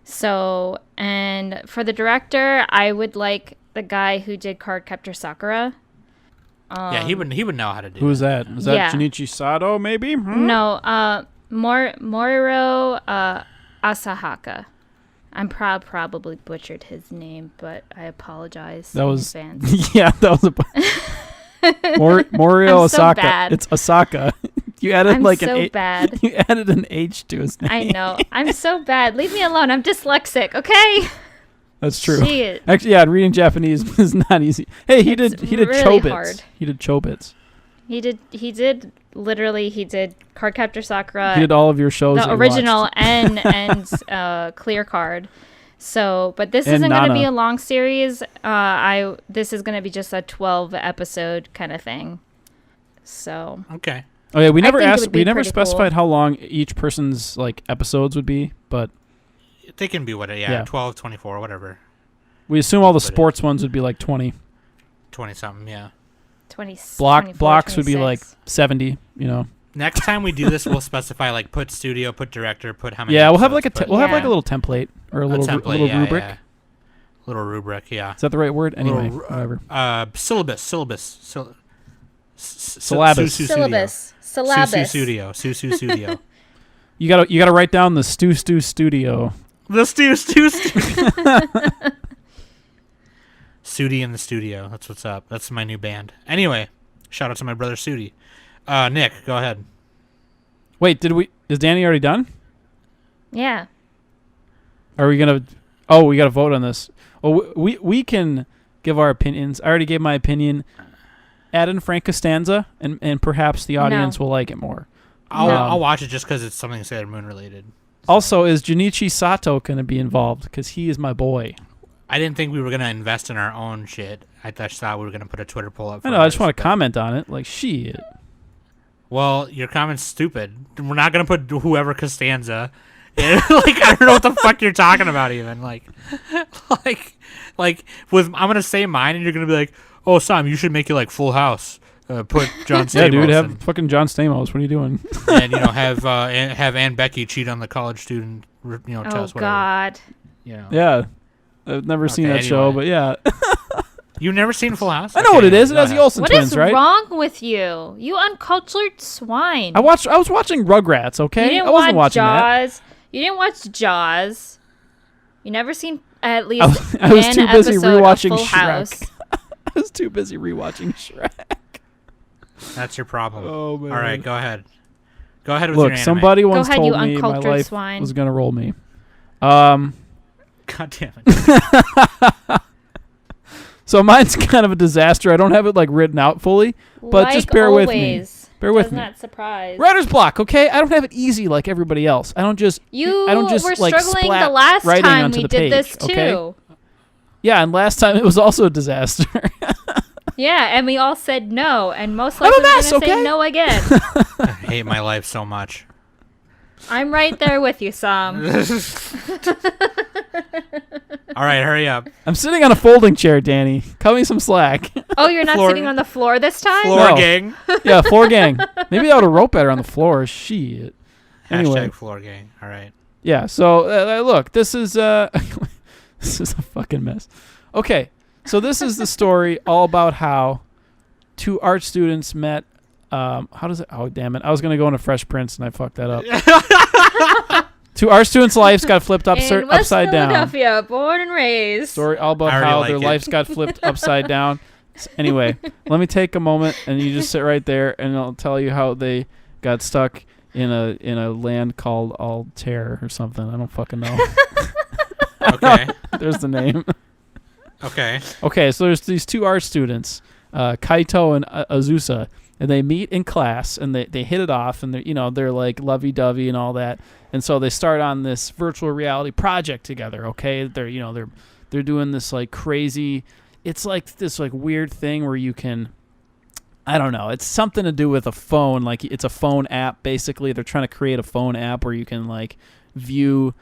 So, and for the director, I would like the guy who did Cardcaptor Sakura. Yeah, he would know how to do. Who's that? Is that Yeah. Junichi Sato? Maybe. No, Moriro Asahaka. I'm probably butchered his name, but I apologize. That was in advance. yeah. That was a Morio I'm so Osaka. bad. It's Osaka. You added I'm like so an H. bad. You added an H to his name. I know. I'm so bad. Leave me alone. I'm dyslexic. Okay. That's true. Shit. Actually, yeah, reading Japanese is not easy. Hey, he It's did really Chobits. hard. He did Chobits. He did Cardcaptor Sakura. He did all of your shows. the that you original watched. and Clear Card. So, but this And isn't going to be Nana. a long series. This is going to be just a 12 episode kind of thing. So, Okay. Oh yeah, we never think it asked. would be We never pretty specified cool. how long each person's like episodes would be, but They can be Yeah. 12, 24, whatever. we assume all the But it- sports ones would be like 20. 20 something, yeah. 20 Blocks 24, would be like 26. 70. You know. Next time we do this, we'll specify like put studio, put director, put how many. Yeah, we'll have like episodes, we'll have like a Yeah. little template or a but- little template, little yeah, rubric. yeah. Little rubric, yeah. Is that the right word? Anyway, Little, whatever. Syllabus. Syllabus. Syllabus. Susu Studio. You gotta write down the Stew Studio. The Stew Studio. Sudi in the studio. That's what's up. That's my new band. Anyway, shout out to my brother Sudi. Nick, go ahead. Wait, is Danny already done? Yeah. Are we gonna? Oh, we gotta vote on this. Well, we can give our opinions. I already gave my opinion. Add in Frank Costanza, and perhaps the audience will like it more. I'll watch it just because it's something Sailor Moon related. Also, is Junichi Sato going to be involved? Because he is my boy. I didn't think we were gonna invest in our own shit. I just thought we were gonna put a Twitter poll up. I know. I just want to comment on it. Like, shit. Well, your comment's stupid. We're not gonna put whoever Costanza. Like, I don't know what the fuck you're talking about even. Like with I'm gonna say mine and you're gonna be like, oh Sam, you should make it like Full House. Put John Stamos. Yeah, dude. Have fucking John Stamos. What are you doing? and have Aunt Becky cheat on the college student. Oh test. Whatever. God. You know. Yeah. I've never seen Okay, that show, anyway. but yeah. You've never seen Full House? I know what it is. It go has the ahead. Olsen What twins, is right? wrong with you? You uncultured swine. I was watching Rugrats. You Okay, didn't I wasn't watch watching that. Jaws. You didn't watch Jaws. You never seen at least I was an too busy episode rewatching of Full Shrek. House. I was too busy rewatching Shrek. That's your problem. Oh, man. All right, go ahead. Go ahead with your Look, anime. somebody once ahead, you told me my uncultured life swine. was gonna roll me. God damn it. So mine's kind of a disaster. I don't have it like written out fully, but just bear with me. Bear with Does me. not surprise. Writer's block, okay? I don't have it easy like everybody else. I don't just You I don't just were like struggling splat the last writing time onto we the did page, this too. okay? Yeah, and last time it was also a disaster. Yeah, and we all said no, and most I'm a likely we're mess, gonna okay? say no again. I hate my life so much. I'm right there with you, Sam. All right, hurry up. I'm sitting on a folding chair, Danny. Cut me some slack. Oh, you're not Floor- sitting on the floor this time? Floor No. gang. Yeah, floor gang. Maybe I would have wrote better on the floor. Shit. Anyway. Hashtag floor gang. All right. Yeah, so look, this is this is a fucking mess. Okay, so this is the story all about how two art students met. How does it? Oh, damn it! I was gonna go into Fresh Prince and I fucked that up. Two art students' lives got flipped In West upside down. Philadelphia, born and raised. Story all about I already how like their it. lives got flipped upside down. Anyway, let me take a moment and you just sit right there and I'll tell you how they got stuck in a land called Altair or something. I don't fucking know. Okay. There's the name. Okay. Okay, so there's these two art students, Kaito and Azusa, and they meet in class and they hit it off and they're like lovey-dovey and all that. And so they start on this virtual reality project together, okay? They're doing this like crazy, it's like this like weird thing where you can, I don't know, it's something to do with a phone, like it's a phone app basically. They're trying to create a phone app where you can like view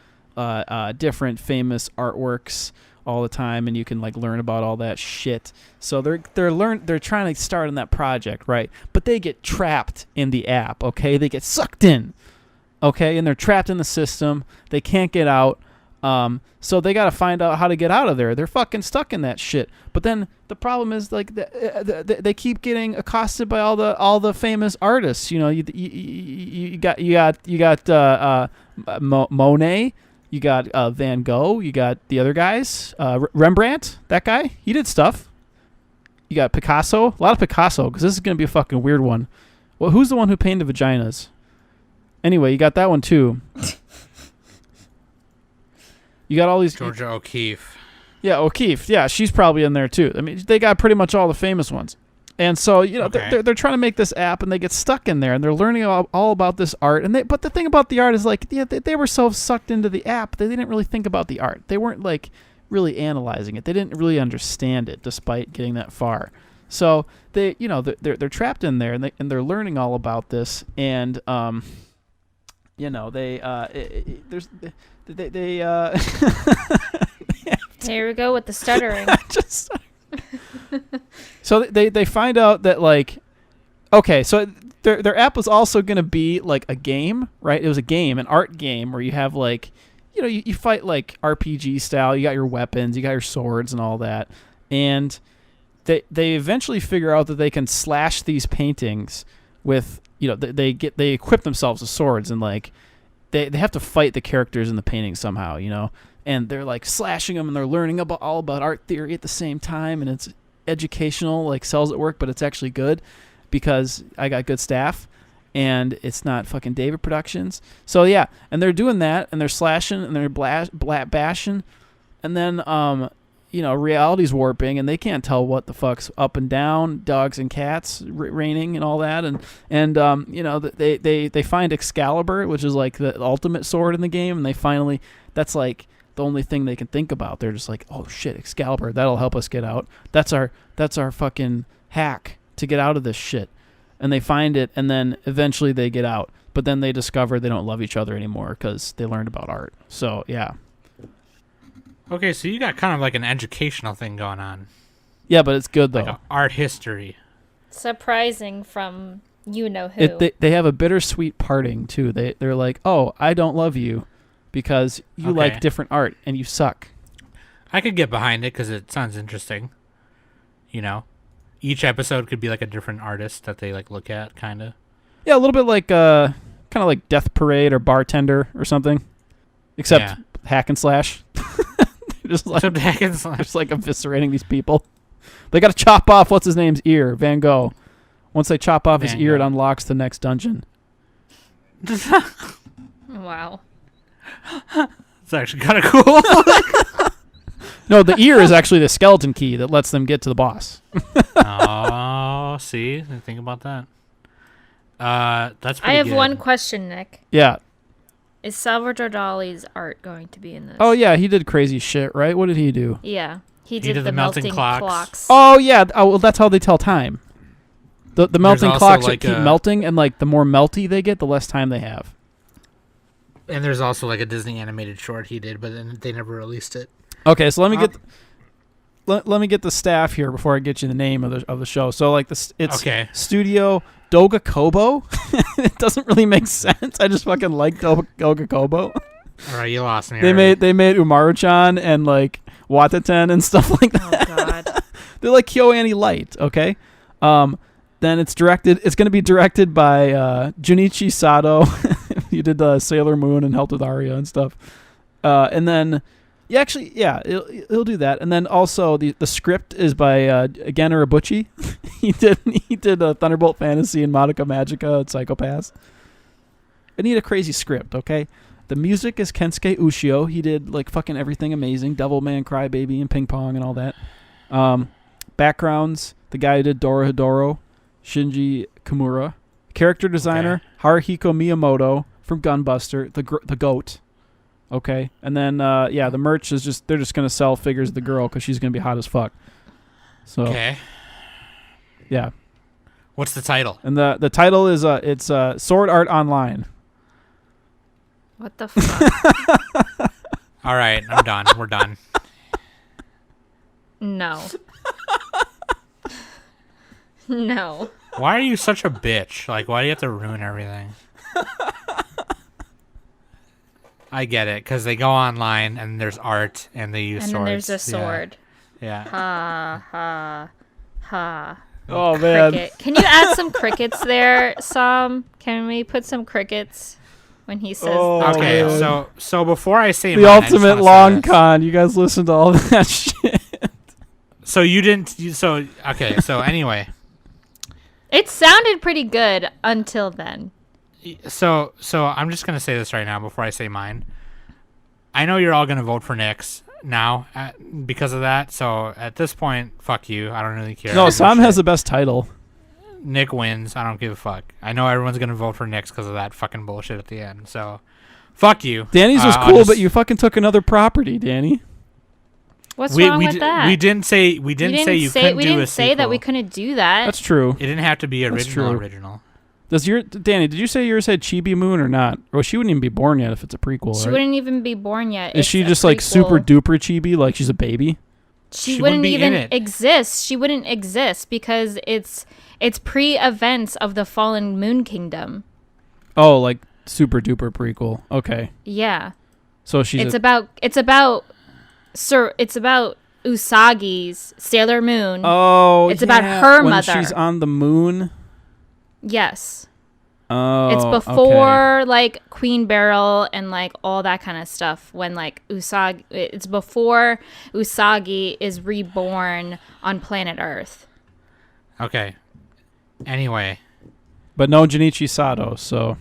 different famous artworks all the time and you can like learn about all that shit. So they're trying to start on that project, right? But they get trapped in the app, okay? They get sucked in. Okay, and they're trapped in the system. They can't get out. So they got to find out how to get out of there. They're fucking stuck in that shit. But then the problem is like they keep getting accosted by all the famous artists. You know, you got Monet, you got Van Gogh, you got the other guys, Rembrandt. That guy, he did stuff. You got Picasso, a lot of Picasso, because this is gonna be a fucking weird one. Well, who's the one who painted vaginas? Anyway, you got that one too. You got all these Georgia O'Keeffe. Yeah, O'Keeffe. Yeah, she's probably in there too. I mean, they got pretty much all the famous ones. And so, you know, they're trying to make this app, and they get stuck in there, and they're learning all about this art. But the thing about the art is, like, yeah, they were so sucked into the app, they didn't really think about the art. They weren't, like, really analyzing it. They didn't really understand it, despite getting that far. So they, you know, they're trapped in there, and they're learning all about this. And you know, Here we go with the stuttering. So they find out that, like, okay, so their app was also going to be like a game, right? It was a game, an art game where you have, like, you know, you fight like RPG style. You got your weapons, you got your swords and all that. And they eventually figure out that they can slash these paintings with, you know, they equip themselves with swords, and like they have to fight the characters in the painting somehow, you know, and they're like slashing them, and they're learning all about art theory at the same time, and it's educational, like sells at work, but it's actually good because I got good staff, and it's not fucking David Productions. So yeah, and they're doing that, and they're slashing, and they're bashing, and then you know, reality's warping, and they can't tell what the fuck's up and down, dogs and cats raining and all that, and you know, they find Excalibur, which is like the ultimate sword in the game, and they finally, that's like the only thing they can think about. They're just like, oh shit, Excalibur, that'll help us get out. That's our fucking hack to get out of this shit. And they find it, and then eventually they get out, but then they discover they don't love each other anymore because they learned about art. So yeah. Okay, so you got kind of like an educational thing going on. Yeah, but it's good though. Like art history. Surprising from you know who. They have a bittersweet parting too. They're like, oh, I don't love you because you like different art and you suck. I could get behind it because it sounds interesting. You know, each episode could be like a different artist that they like look at, kind of. Yeah, a little bit like kind of like Death Parade or Bartender or something, except hack and slash. Just like eviscerating these people. They got to chop off what's his name's ear, Van Gogh. Once they chop off his ear, it unlocks the next dungeon. Wow. It's actually kind of cool. No, the ear is actually the skeleton key that lets them get to the boss. Oh, see? Think about that. That's pretty I have good. one question, Nick. Yeah. Is Salvador Dali's art going to be in this? Oh, yeah, he did crazy shit, right? What did he do? Yeah. He did the melting clocks. Oh, yeah. Oh, well, that's how they tell time. The melting clocks like keep melting, and like the more melty they get, the less time they have. And there's also like a Disney animated short he did, but then they never released it. Okay, so let me get the staff here before I get you the name of the show. So like it's Studio Doga Kobo. It doesn't really make sense. I just fucking like Doga Kobo. All right, you lost me. They made Umaru-chan and like Wataten and stuff like that. Oh god. They're like KyoAni Light, okay? Then it's going to be directed by Junichi Sato. He did Sailor Moon and helped with Aria and stuff. And then he'll do that. And then also the script is by Gen Urobuchi. he did Thunderbolt Fantasy and Madoka Magica and Psycho-Pass. I need a crazy script, okay? The music is Kensuke Ushio. He did like fucking everything amazing. Devilman Crybaby and Ping Pong and all that. Backgrounds, the guy who did Dorohedoro, Shinji Kimura. Character designer, Haruhiko Miyamoto from Gunbuster, the GOAT. Okay, and then the merch is they're just gonna sell figures of the girl because she's gonna be hot as fuck. So yeah. What's the title? And the title is it's Sword Art Online. What the fuck? All right, I'm done. We're done. No. No. Why are you such a bitch? Like, why do you have to ruin everything? I get it, because they go online and there's art and they use And swords. then there's a sword. Yeah. Ha ha ha. Oh man. Cricket. Can you add some crickets there, Sam? Can we put some crickets when he says the Okay, title? so before I say The mine, I just ultimate wanna say long this. con. You guys listen to all that shit. So you didn't. So okay. So anyway. It sounded pretty good until then. So I'm just gonna say this right now before I say mine. I know you're all gonna vote for Nick's now because of that. So at this point, fuck you. I don't really care. No, I give a Sam shit. has the best title. Nick wins. I don't give a fuck. I know everyone's gonna vote for Nick's because of that fucking bullshit at the end. So, fuck you. Danny's was I'll cool, just- but you fucking took another property, Danny. What's wrong with d- that? we didn't say you couldn't do we didn't a say that we sequel. couldn't do that. That's true. It didn't have to be That's original. true. Danny, did you say yours had Chibi Moon or not? Or she wouldn't even be born yet if it's a prequel, She right? wouldn't even be born yet. Is It's she a just like super prequel. duper chibi, like she's a baby? She She wouldn't wouldn't be even in it. exist. She wouldn't exist because it's pre-events of the fallen Moon Kingdom. Oh, like super duper prequel. Okay. Yeah. So she's It's about Usagi's Sailor Moon. Oh, It's about yeah, her when mother. she's on the moon. Yes. Oh, It's okay. before like Queen Beryl and like all that kind of stuff. When like it's before Usagi is reborn on planet Earth. Okay. Anyway, But no Junichi Sato, so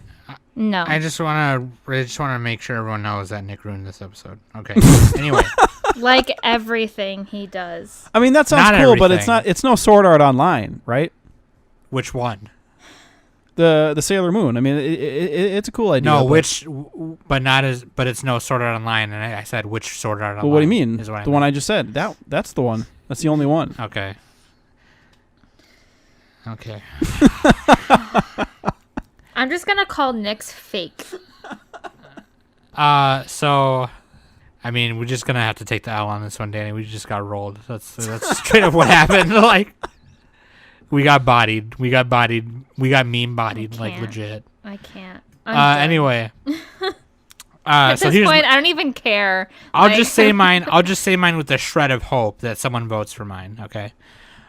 No. I just wanna make sure everyone knows that Nick ruined this episode. Okay. Anyway, Like everything he does. I mean that sounds Not cool, but it's everything. it's no Sword Art Online, right? which one? The Sailor Moon. I mean it's a cool idea. No, but- but it's no Sword Art Online, and I said which Sword Art Online. Well, what do you mean? Is what I The one meant. I just said. That's the one. That's the only one. Okay. Okay. I'm just gonna call Nick's fake. So, I mean, we're just gonna have to take the L on this one, Danny. We just got rolled. That's straight up what happened. Like, we got bodied. We got meme bodied, like can't. legit. I can't. I'm done. Anyway. At So this here's. point, I don't even care. I'll Like- just say mine. I'll just say mine with a shred of hope that someone votes for mine. Okay.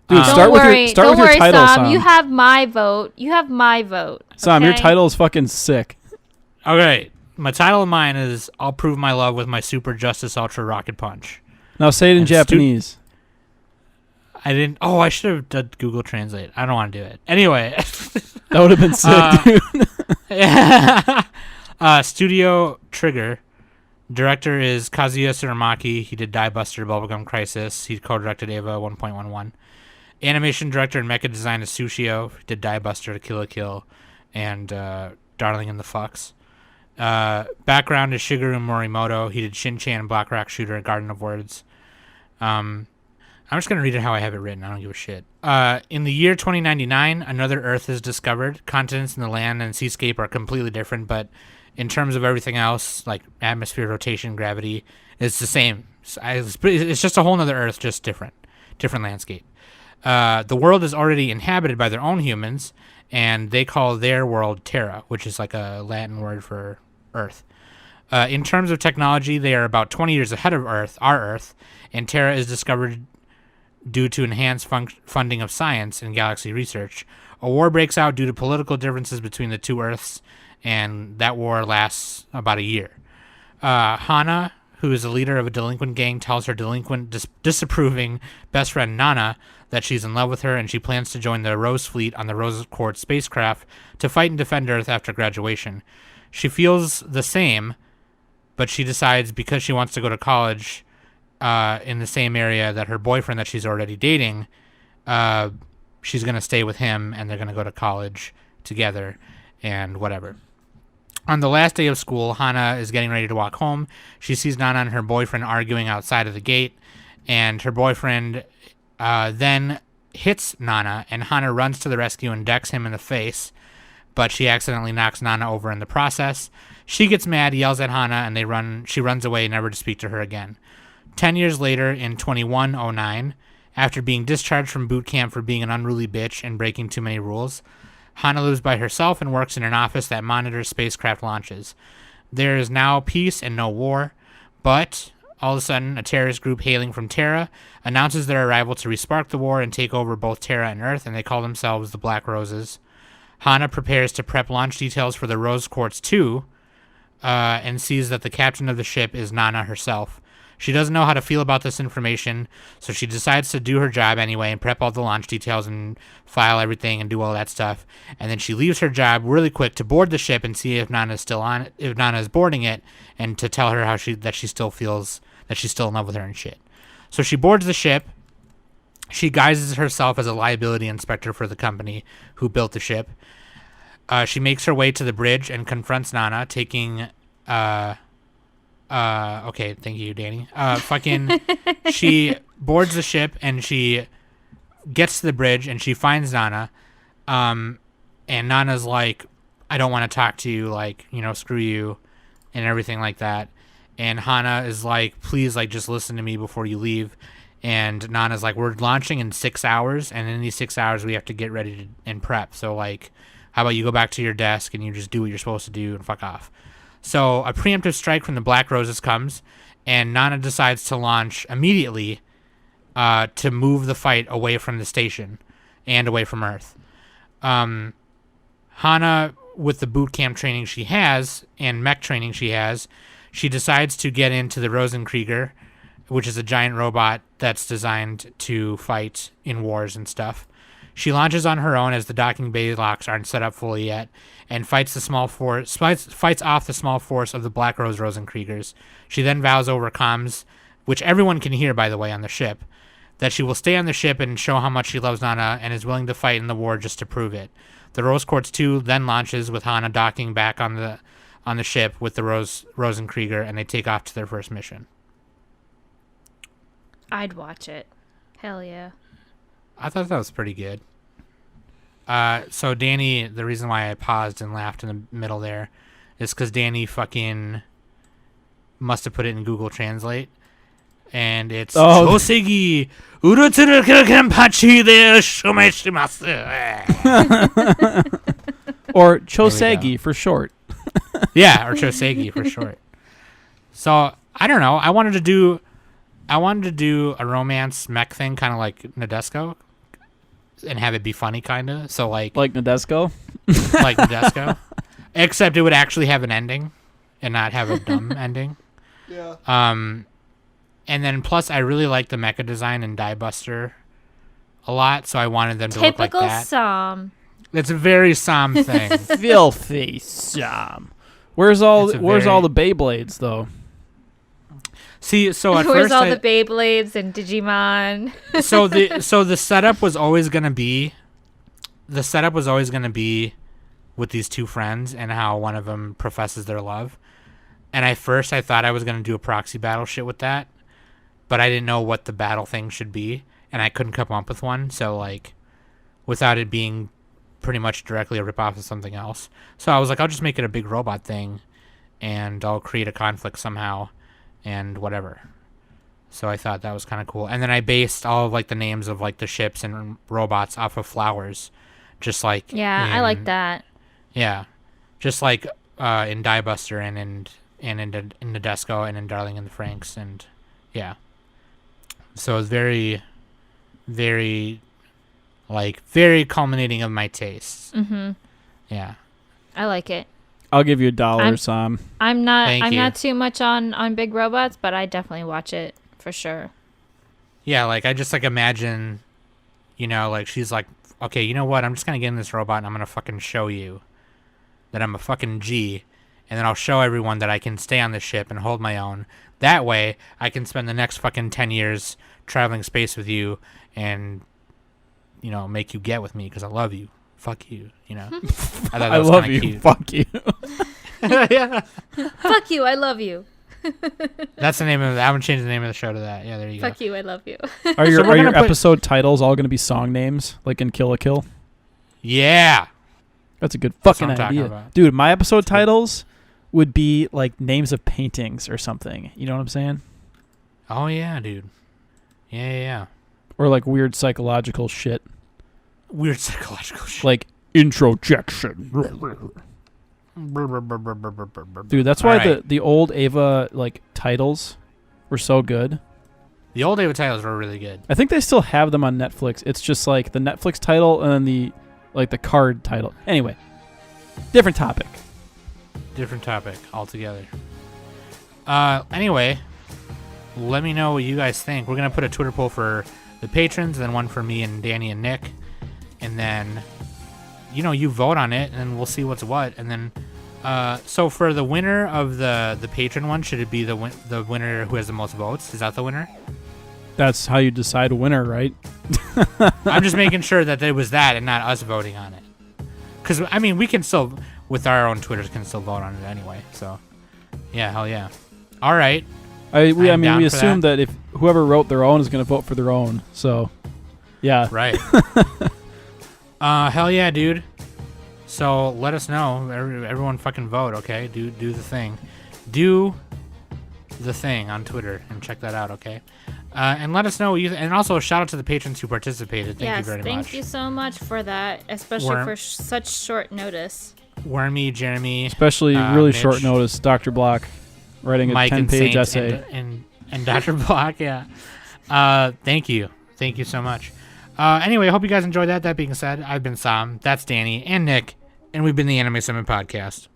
Dude, Don't start with worry. your start Don't with your worry, title, Sam. Sam. You have my vote. You have my vote. Sam, your okay? title is fucking sick. Okay. My title of mine is "I'll prove my love with my Super Justice Ultra Rocket Punch." Now say it in And Japanese. I didn't. Oh, I should have done Google Translate. I don't want to do it. Anyway. That would have been sick, dude. Studio Trigger. Director is Kazuya Tsurumaki. He did Die Buster, Bubblegum Crisis. He co-directed Eva 1.11. Animation director and mecha design is Sushio. He did Die Buster, Kill la Kill, and Darling in the Fox. Background is Shigeru Morimoto. He did Shin-Chan, Black Rock Shooter, and Garden of Words. I'm just going to read it how I have it written. I don't give a shit. In the year 2099, another Earth is discovered. Continents in the land and seascape are completely different, but in terms of everything else, like atmosphere, rotation, gravity, it's the same. It's just a whole nother Earth, just different landscape. The world is already inhabited by their own humans, and they call their world Terra, which is like a Latin word for Earth. In terms of technology, they are about 20 years ahead of Earth, our Earth, and Terra is discovered due to enhanced funding of science and galaxy research. A war breaks out due to political differences between the two Earths, and that war lasts about a year. Hana, who is the leader of a delinquent gang, tells her delinquent, disapproving best friend Nana that she's in love with her, and she plans to join the Rose Fleet on the Rose Quartz spacecraft to fight and defend Earth after graduation. She feels the same, but she decides because she wants to go to college in the same area that her boyfriend that she's already dating, she's going to stay with him, and they're going to go to college together and whatever. On the last day of school, Hana is getting ready to walk home. She sees Nana and her boyfriend arguing outside of the gate, and her boyfriend then hits Nana, and Hana runs to the rescue and decks him in the face, but she accidentally knocks Nana over in the process. She gets mad, yells at Hana, and she runs away, never to speak to her again. 10 years later, in 2109, after being discharged from boot camp for being an unruly bitch and breaking too many rules, Hana lives by herself and works in an office that monitors spacecraft launches. There is now peace and no war, but all of a sudden, a terrorist group hailing from Terra announces their arrival to respark the war and take over both Terra and Earth, and they call themselves the Black Roses. Hana prepares to prep launch details for the Rose Quartz 2, and sees that the captain of the ship is Nana herself. She doesn't know how to feel about this information, so she decides to do her job anyway and prep all the launch details and file everything and do all that stuff. And then she leaves her job really quick to board the ship and see if Nana is still on it, if Nana is boarding it, and to tell her how that she still feels that she's still in love with her and shit. So she boards the ship. She guises herself as a liability inspector for the company who built the ship. She makes her way to the bridge and confronts Nana, taking okay, thank you, Danny. She boards the ship and she gets to the bridge and she finds Nana. And Nana's like, I don't want to talk to you, like, screw you and everything like that. And Hana is like, please, like, just listen to me before you leave. And Nana's like, we're launching in 6 hours, and in these 6 hours we have to get ready and prep. So, like, how about you go back to your desk and you just do what you're supposed to do and fuck off. So a preemptive strike from the Black Roses comes, and Nana decides to launch immediately to move the fight away from the station and away from Earth. Hana, with the boot camp training she has and mech training she has, she decides to get into the Rosenkrieger, which is a giant robot that's designed to fight in wars and stuff. She launches on her own as the docking bay locks aren't set up fully yet, and fights off the small force of the Black Rose Rosenkriegers. She then vows over comms, which everyone can hear, by the way, on the ship, that she will stay on the ship and show how much she loves Nana and is willing to fight in the war just to prove it. The Rose Quartz 2 then launches with Hana docking back on the ship with the Rosenkrieger, and they take off to their first mission. I'd watch it. Hell yeah. I thought that was pretty good. So Danny, the reason why I paused and laughed in the middle there is because Danny fucking must have put it in Google Translate, and it's Chosegi Uruturu Kenpachi de Shumeshimasu. Or Chosegi for short. Yeah, or Chosegi for short. So I don't know. I wanted to do a romance mech thing, kind of like Nadesco, and have it be funny, kind of. So like Nadesco? Like Nadesco. Except it would actually have an ending and not have a dumb ending. Yeah. And then plus I really like the mecha design in Die Buster a lot, so I wanted them to look like that. Typical Sam. It's a very Sam thing. Filthy Sam. Where's all the Beyblades though? See, so at Where's first all the Beyblades and Digimon? so the setup was always gonna be with these two friends and how one of them professes their love. And at first I thought I was gonna do a proxy battle shit with that, but I didn't know what the battle thing should be, and I couldn't come up with one. So like, without it being pretty much directly a ripoff of something else, so I was like, I'll just make it a big robot thing, and I'll create a conflict somehow. And whatever. So I thought that was kind of cool. And then I based all of like the names of like the ships and robots off of flowers, just like I like that. Yeah, just like in Die Buster and in Nadesco and in Darling in the Franxx, and yeah. So it was very, very, like very culminating of my tastes. Mm-hmm. Yeah. I like it. I'll give you $1, Sam. I'm not too much on big robots, but I definitely watch it for sure. Yeah, like I just like imagine, like she's like, okay, you know what? I'm just gonna get in this robot and I'm gonna fucking show you that I'm a fucking G, and then I'll show everyone that I can stay on the ship and hold my own. That way, I can spend the next fucking 10 years traveling space with you and, make you get with me because I love you. Fuck you, I thought that was love you. Cute. Fuck you. Yeah. Fuck you, I love you. That's the name of it. I'm gonna change the name of the show to that. Yeah, there you go. Fuck you, I love you. Are your episode titles all going to be song names, like in Kill la Kill? Yeah. That's a good That's fucking what I'm talking idea. about. Dude, my episode titles would be like names of paintings or something. You know what I'm saying? Oh, yeah, dude. Yeah. Or like weird psychological shit. Weird psychological shit. Like introjection. Dude, that's why Alright. the old Ava like titles were so good. The old Ava titles were really good. I think they still have them on Netflix. It's just like the Netflix title and then the card title. Anyway, different topic. Different topic altogether. Anyway, let me know what you guys think. We're gonna put a Twitter poll for the patrons, then one for me and Danny and Nick, and then you vote on it, and we'll see what's what. And then, so for the winner of the patron one, should it be the winner who has the most votes? Is that the winner? That's how you decide a winner, right? I'm just making sure that it was that and not us voting on it. Because, I mean, we can still, with our own Twitters, can still vote on it anyway. So, yeah, hell yeah. All right. We down for assume that if whoever wrote their own is going to vote for their own. So, yeah. Right. Hell yeah, dude. So, let us know. Everyone fucking vote, okay? Do the thing. Do the thing on Twitter and check that out, okay? And let us know what you and also shout out to the patrons who participated. Thank you very much. Thank you so much for that, especially for such short notice. Wormy, Jeremy, especially really Mitch, short notice. Dr. Block writing a Mike 10-page essay. And Dr. Block, yeah. Thank you so much. Anyway, I hope you guys enjoyed that. That being said, I've been Sam, that's Danny, and Nick, and we've been the Anime Summit Podcast.